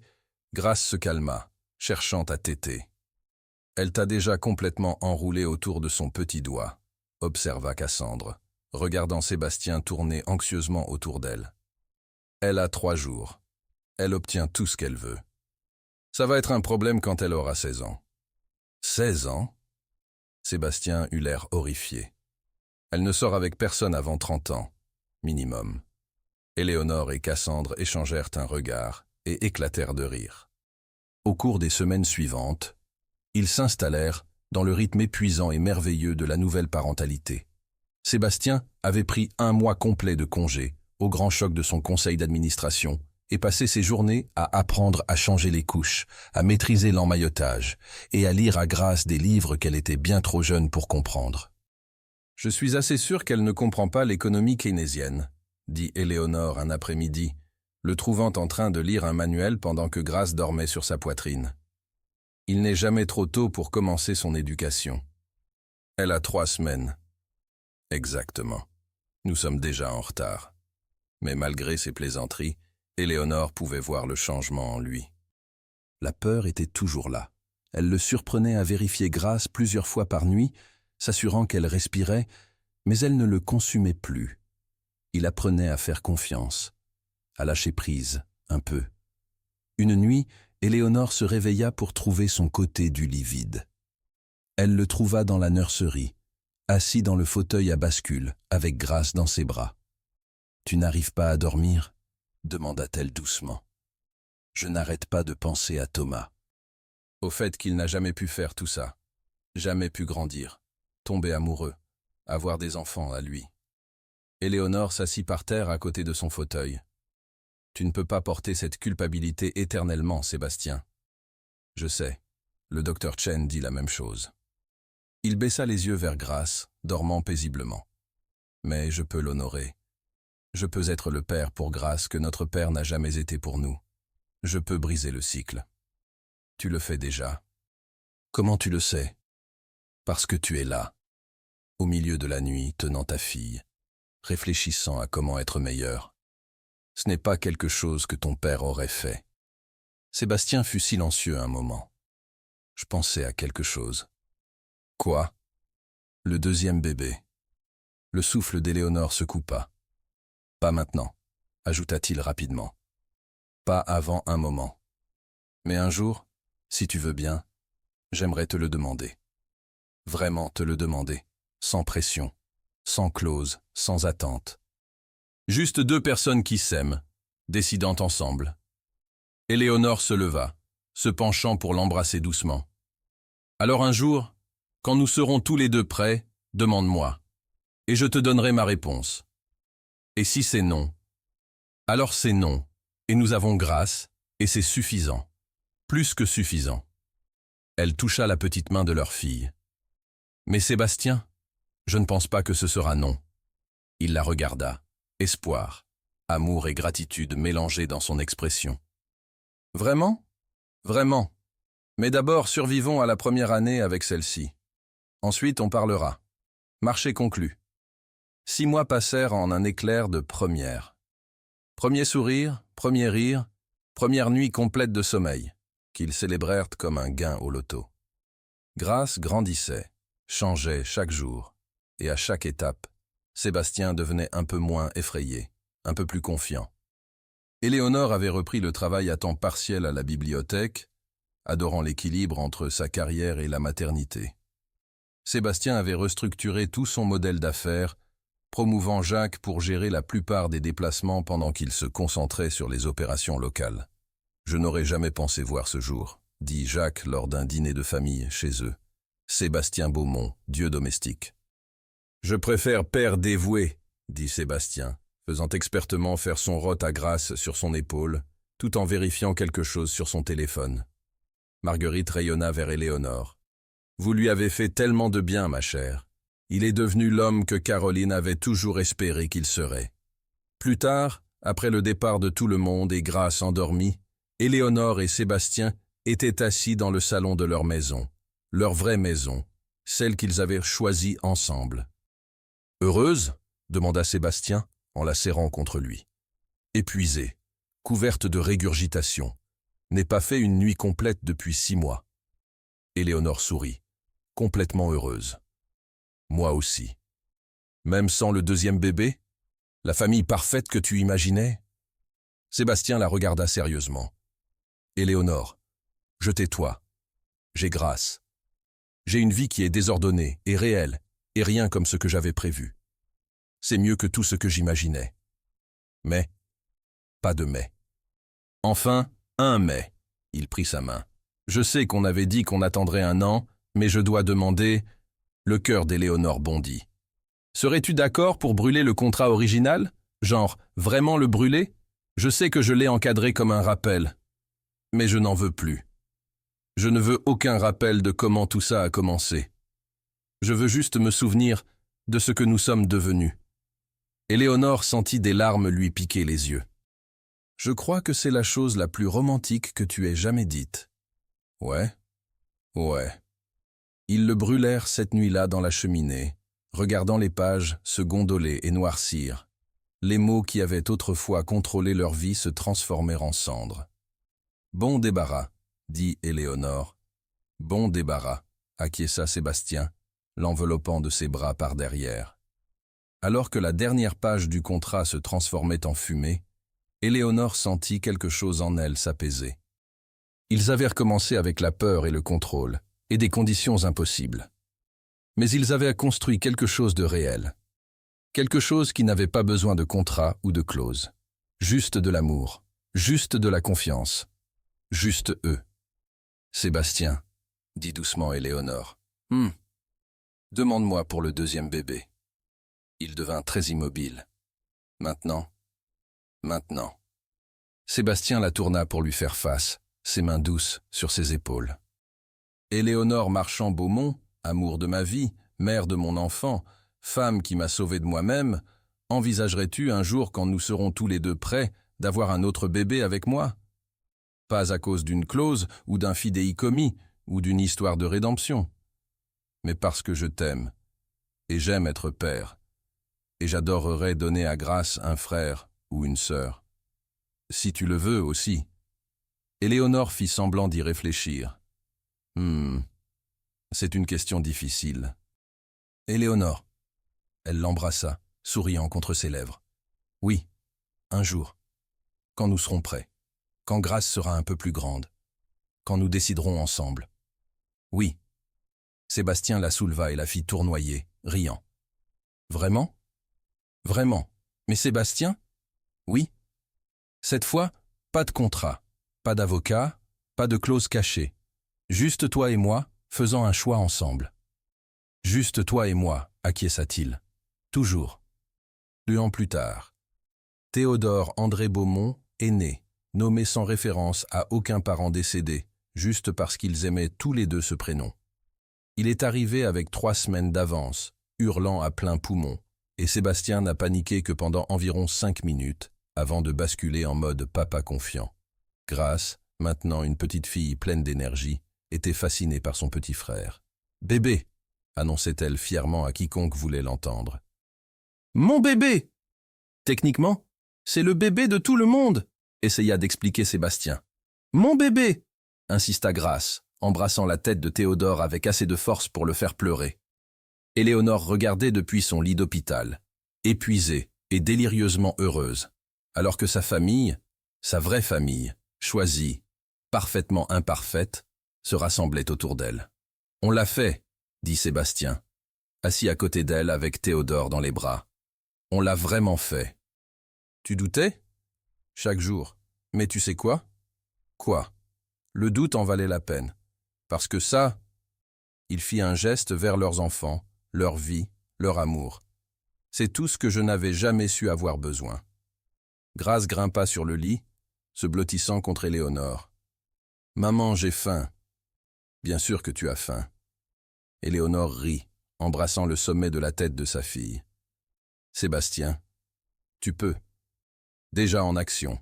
Grâce se calma, cherchant à téter. « Elle t'a déjà complètement enroulé autour de son petit doigt, » observa Cassandre, regardant Sébastien tourner anxieusement autour d'elle. « Elle a 3 jours. Elle obtient tout ce qu'elle veut. Ça va être un problème quand elle aura 16 ans. » 16 ans ? Sébastien eut l'air horrifié. Elle ne sort avec personne avant 30 ans, minimum. Éléonore et Cassandre échangèrent un regard et éclatèrent de rire. Au cours des semaines suivantes, ils s'installèrent dans le rythme épuisant et merveilleux de la nouvelle parentalité. Sébastien avait pris 1 mois complet de congé, au grand choc de son conseil d'administration, et passait ses journées à apprendre à changer les couches, à maîtriser l'emmaillotage, et à lire à Grâce des livres qu'elle était bien trop jeune pour comprendre. « Je suis assez sûr qu'elle ne comprend pas l'économie keynésienne, » dit Éléonore un après-midi, le trouvant en train de lire un manuel pendant que Grâce dormait sur sa poitrine. Il n'est jamais trop tôt pour commencer son éducation. Elle a 3 semaines. Exactement. Nous sommes déjà en retard. Mais malgré ses plaisanteries, Éléonore pouvait voir le changement en lui. La peur était toujours là. Elle le surprenait à vérifier Grâce plusieurs fois par nuit, s'assurant qu'elle respirait, mais elle ne le consumait plus. Il apprenait à faire confiance, à lâcher prise, un peu. Une nuit, Éléonore se réveilla pour trouver son côté du lit vide. Elle le trouva dans la nurserie, assis dans le fauteuil à bascule, avec Grâce dans ses bras. « Tu n'arrives pas à dormir ?» demanda-t-elle doucement. « Je n'arrête pas de penser à Thomas. Au fait qu'il n'a jamais pu faire tout ça, jamais pu grandir, tomber amoureux, avoir des enfants à lui. » Éléonore s'assit par terre à côté de son fauteuil. « Tu ne peux pas porter cette culpabilité éternellement, Sébastien. » « Je sais. Le docteur Chen dit la même chose. » Il baissa les yeux vers Grâce, dormant paisiblement. « Mais je peux l'honorer. Je peux être le père pour Grâce que notre père n'a jamais été pour nous. Je peux briser le cycle. Tu le fais déjà. Comment tu le sais? Parce que tu es là, au milieu de la nuit, tenant ta fille, réfléchissant à comment être meilleur. Ce n'est pas quelque chose que ton père aurait fait. » Sébastien fut silencieux un moment. Je pensais à quelque chose. Quoi? Le 2e bébé. Le souffle d'Éléonore se coupa. Pas maintenant, ajouta-t-il rapidement. Pas avant un moment. Mais un jour, si tu veux bien, j'aimerais te le demander. Vraiment te le demander, sans pression, sans clause, sans attente. Juste 2 personnes qui s'aiment, décidant ensemble. Éléonore se leva, se penchant pour l'embrasser doucement. Alors un jour, quand nous serons tous les 2 prêts, demande-moi, et je te donnerai ma réponse. Et si c'est non, alors c'est non, et nous avons Grâce, et c'est suffisant, plus que suffisant. Elle toucha la petite main de leur fille. Mais Sébastien, je ne pense pas que ce sera non. Il la regarda, espoir, amour et gratitude mélangés dans son expression. Vraiment? Vraiment. Mais d'abord survivons à la première année avec celle-ci. Ensuite on parlera. Marché conclu. 6 mois passèrent en un éclair de première. Premier sourire, premier rire, première nuit complète de sommeil, qu'ils célébrèrent comme un gain au loto. Grâce grandissait, changeait chaque jour, et à chaque étape, Sébastien devenait un peu moins effrayé, un peu plus confiant. Éléonore avait repris le travail à temps partiel à la bibliothèque, adorant l'équilibre entre sa carrière et la maternité. Sébastien avait restructuré tout son modèle d'affaires, promouvant Jacques pour gérer la plupart des déplacements pendant qu'il se concentrait sur les opérations locales. « Je n'aurais jamais pensé voir ce jour », dit Jacques lors d'un dîner de famille chez eux. Sébastien Beaumont, dieu domestique. « Je préfère père dévoué », dit Sébastien, faisant expertement faire son rot à Grace sur son épaule, tout en vérifiant quelque chose sur son téléphone. Marguerite rayonna vers Éléonore. « Vous lui avez fait tellement de bien, ma chère. Il est devenu l'homme que Caroline avait toujours espéré qu'il serait. » Plus tard, après le départ de tout le monde et Grace endormie, Éléonore et Sébastien étaient assis dans le salon de leur maison, leur vraie maison, celle qu'ils avaient choisie ensemble. « Heureuse ?» demanda Sébastien, en la serrant contre lui. Épuisée, couverte de régurgitation, n'ai pas fait une nuit complète depuis 6 mois. Éléonore sourit, complètement heureuse. Moi aussi. Même sans le deuxième bébé? La famille parfaite que tu imaginais? Sébastien la regarda sérieusement. Éléonore, je tais-toi. J'ai Grace. J'ai une vie qui est désordonnée et réelle, et rien comme ce que j'avais prévu. C'est mieux que tout ce que j'imaginais. Mais, pas de mais. Enfin, un mais. Il prit sa main. Je sais qu'on avait dit qu'on attendrait 1 an, mais je dois demander... Le cœur d'Éléonore bondit. Serais-tu d'accord pour brûler le contrat original? Genre, vraiment le brûler? Je sais que je l'ai encadré comme un rappel. Mais je n'en veux plus. Je ne veux aucun rappel de comment tout ça a commencé. Je veux juste me souvenir de ce que nous sommes devenus. Éléonore sentit des larmes lui piquer les yeux. Je crois que c'est la chose la plus romantique que tu aies jamais dite. Ouais. Ils le brûlèrent cette nuit-là dans la cheminée, regardant les pages se gondoler et noircir. Les mots qui avaient autrefois contrôlé leur vie se transformèrent en cendres. « Bon débarras », dit Éléonore. « Bon débarras », acquiesça Sébastien, l'enveloppant de ses bras par derrière. Alors que la dernière page du contrat se transformait en fumée, Éléonore sentit quelque chose en elle s'apaiser. Ils avaient recommencé avec la peur et le contrôle, et des conditions impossibles. Mais ils avaient construit quelque chose de réel. Quelque chose qui n'avait pas besoin de contrat ou de clause. Juste de l'amour, juste de la confiance, juste eux. « Sébastien, » dit doucement Éléonore. « Demande-moi pour le deuxième bébé. » Il devint très immobile. « Maintenant. » Sébastien la tourna pour lui faire face, ses mains douces sur ses épaules. Éléonore Marchand-Beaumont, amour de ma vie, mère de mon enfant, femme qui m'a sauvé de moi-même, envisagerais-tu un jour, quand nous serons tous les deux prêts, d'avoir un autre bébé avec moi? Pas à cause d'une clause ou d'un fidéicommis ou d'une histoire de rédemption, mais parce que je t'aime, et j'aime être père, et j'adorerais donner à Grace un frère ou une sœur. Si tu le veux aussi. Éléonore fit semblant d'y réfléchir. C'est une question difficile. Éléonore. Elle l'embrassa, souriant contre ses lèvres. Oui, un jour. Quand nous serons prêts. Quand Grace sera un peu plus grande. Quand nous déciderons ensemble. Oui. Sébastien la souleva et la fit tournoyer, riant. Vraiment? Vraiment. Mais Sébastien? Oui. Cette fois, pas de contrat, pas d'avocat, pas de clause cachée. Juste toi et moi, faisant un choix ensemble. Juste toi et moi, acquiesça-t-il. Toujours. 2 ans plus tard. Théodore André Beaumont est né, nommé sans référence à aucun parent décédé, juste parce qu'ils aimaient tous les deux ce prénom. Il est arrivé avec 3 semaines d'avance, hurlant à plein poumon, et Sébastien n'a paniqué que pendant environ 5 minutes, avant de basculer en mode papa confiant. Grace, maintenant une petite fille pleine d'énergie, était fascinée par son petit frère. « Bébé !» annonçait-elle fièrement à quiconque voulait l'entendre. « Mon bébé !»« Techniquement, c'est le bébé de tout le monde !» essaya d'expliquer Sébastien. « Mon bébé !» insista Grace, embrassant la tête de Théodore avec assez de force pour le faire pleurer. Éléonore regardait depuis son lit d'hôpital, épuisée et délirieusement heureuse, alors que sa famille, sa vraie famille, choisie, parfaitement imparfaite, se rassemblait autour d'elle. « On l'a fait, » dit Sébastien, assis à côté d'elle avec Théodore dans les bras. « On l'a vraiment fait. »« Tu doutais ?»« Chaque jour. Mais tu sais quoi ? » ?»« Quoi ? » ?»« Le doute en valait la peine. Parce que ça, il fit un geste vers leurs enfants, leur vie, leur amour. C'est tout ce que je n'avais jamais su avoir besoin. Grâce grimpa sur le lit, se blottissant contre Éléonore. « Maman, j'ai faim. »« Bien sûr que tu as faim. » Éléonore rit, embrassant le sommet de la tête de sa fille. « Sébastien, tu peux. » Déjà en action.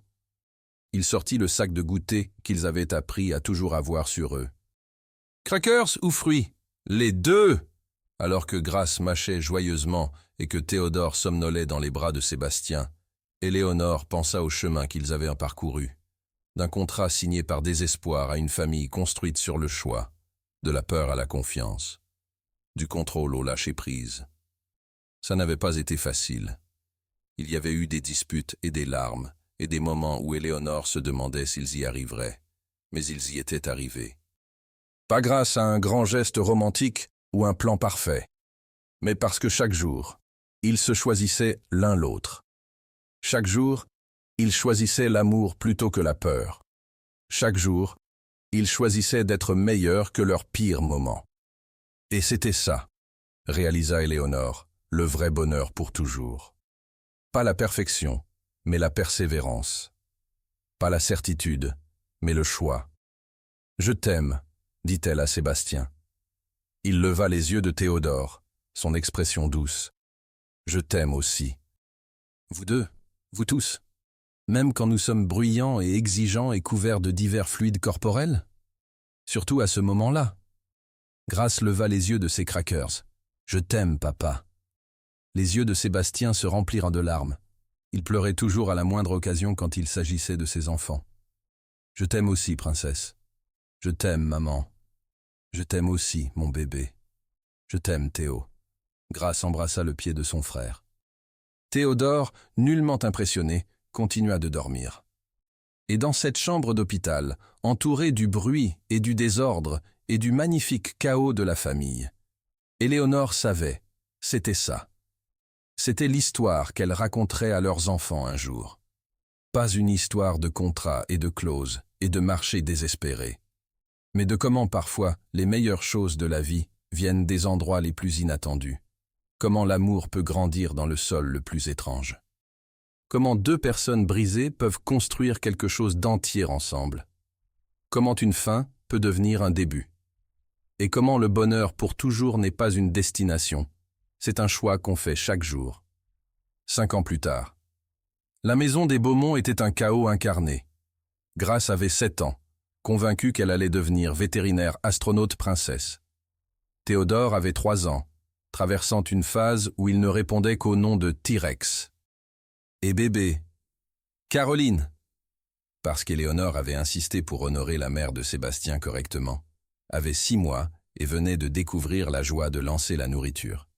Il sortit le sac de goûter qu'ils avaient appris à toujours avoir sur eux. « Crackers ou fruits ? Les deux !» Alors que Grâce mâchait joyeusement et que Théodore somnolait dans les bras de Sébastien, Éléonore pensa au chemin qu'ils avaient parcouru, d'un contrat signé par désespoir à une famille construite sur le choix, de la peur à la confiance, du contrôle au lâcher-prise. Ça n'avait pas été facile. Il y avait eu des disputes et des larmes, et des moments où Éléonore se demandait s'ils y arriveraient, mais ils y étaient arrivés. Pas grâce à un grand geste romantique ou un plan parfait, mais parce que chaque jour, ils se choisissaient l'un l'autre. Chaque jour, ils choisissaient l'amour plutôt que la peur. Chaque jour, ils choisissaient d'être meilleurs que leurs pires moments. Et c'était ça, réalisa Éléonore, le vrai bonheur pour toujours. Pas la perfection, mais la persévérance. Pas la certitude, mais le choix. « Je t'aime », dit-elle à Sébastien. Il leva les yeux de Théodore, son expression douce. « Je t'aime aussi. » Vous deux, vous tous, même quand nous sommes bruyants et exigeants et couverts de divers fluides corporels ? Surtout à ce moment-là. Grâce leva les yeux de ses crackers. « Je t'aime, papa. » Les yeux de Sébastien se remplirent de larmes. Il pleurait toujours à la moindre occasion quand il s'agissait de ses enfants. « Je t'aime aussi, princesse. Je t'aime, maman. Je t'aime aussi, mon bébé. Je t'aime, Théo. » Grâce embrassa le pied de son frère. Théodore, nullement impressionné, continua de dormir. Et dans cette chambre d'hôpital, entourée du bruit et du désordre et du magnifique chaos de la famille, Éléonore savait, c'était ça. C'était l'histoire qu'elle raconterait à leurs enfants un jour. Pas une histoire de contrats et de clauses et de marchés désespérés, mais de comment parfois les meilleures choses de la vie viennent des endroits les plus inattendus. Comment l'amour peut grandir dans le sol le plus étrange. Comment deux personnes brisées peuvent construire quelque chose d'entier ensemble. Comment une fin peut devenir un début. Et comment le bonheur pour toujours n'est pas une destination. C'est un choix qu'on fait chaque jour. 5 ans plus tard. La maison des Beaumont était un chaos incarné. Grâce avait 7 ans, convaincue qu'elle allait devenir vétérinaire astronaute princesse. Théodore avait 3 ans, traversant une phase où il ne répondait qu'au nom de T-Rex. Et bébé, Caroline, parce qu'Éléonore avait insisté pour honorer la mère de Sébastien correctement, avait 6 mois et venait de découvrir la joie de lancer la nourriture.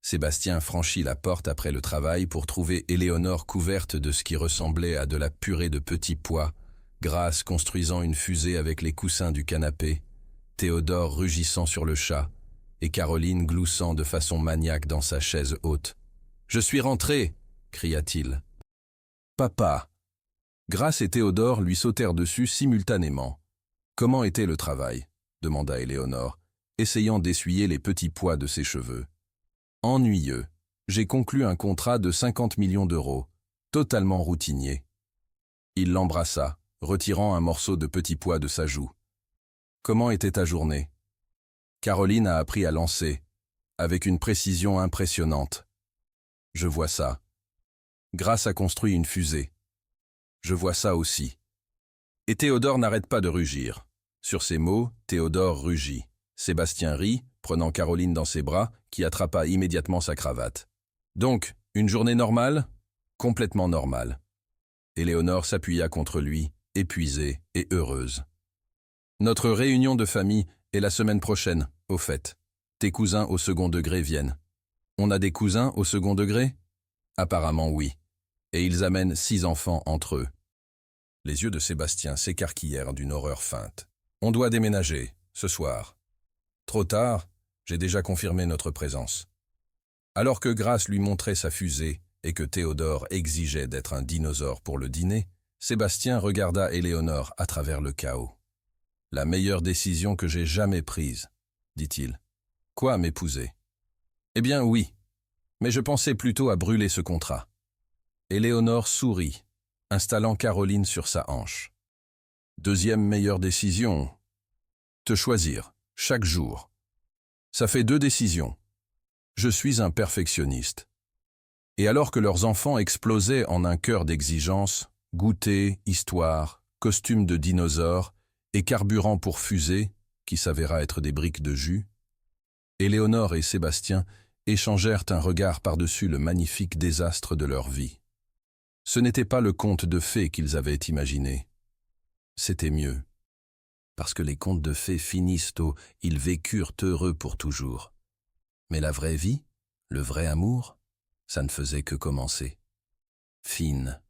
Sébastien franchit la porte après le travail pour trouver Éléonore couverte de ce qui ressemblait à de la purée de petits pois, Grâce construisant une fusée avec les coussins du canapé, Théodore rugissant sur le chat, et Caroline gloussant de façon maniaque dans sa chaise haute. « Je suis rentré !» cria-t-il. « Papa !» Grâce et Théodore lui sautèrent dessus simultanément. « Comment était le travail ?» demanda Éléonore, essayant d'essuyer les petits pois de ses cheveux. « Ennuyeux. J'ai conclu un contrat de 50 millions d'euros, totalement routinier. » Il l'embrassa, retirant un morceau de petit pois de sa joue. « Comment était ta journée ?» Caroline a appris à lancer, avec une précision impressionnante. « Je vois ça. » Grâce a construit une fusée. « Je vois ça aussi. » Et Théodore n'arrête pas de rugir. Sur ces mots, Théodore rugit. Sébastien rit, prenant Caroline dans ses bras, qui attrapa immédiatement sa cravate. « Donc, une journée normale ?»« Complètement normale. » Éléonore s'appuya contre lui, épuisée et heureuse. « Notre réunion de famille est la semaine prochaine, au fait. Tes cousins au second degré viennent. On a des cousins au second degré? Apparemment oui. Et ils amènent 6 enfants entre eux. Les yeux de Sébastien s'écarquillèrent d'une horreur feinte. On doit déménager, ce soir. Trop tard, j'ai déjà confirmé notre présence. Alors que Grace lui montrait sa fusée et que Théodore exigeait d'être un dinosaure pour le dîner, Sébastien regarda Éléonore à travers le chaos. « La meilleure décision que j'ai jamais prise, » dit-il. « Quoi, m'épouser ?»« Eh bien oui, mais je pensais plutôt à brûler ce contrat. » Éléonore sourit, installant Caroline sur sa hanche. « Deuxième meilleure décision, te choisir, chaque jour. Ça fait 2 décisions. Je suis un perfectionniste. » Et alors que leurs enfants explosaient en un chœur d'exigence, goûter, histoire, costume de dinosaure et carburant pour fusée, qui s'avéra être des briques de jus, Éléonore et Sébastien échangèrent un regard par-dessus le magnifique désastre de leur vie. Ce n'était pas le conte de fées qu'ils avaient imaginé. C'était mieux. Parce que les contes de fées finissent au « ils vécurent heureux pour toujours ». Mais la vraie vie, le vrai amour, ça ne faisait que commencer. Fine,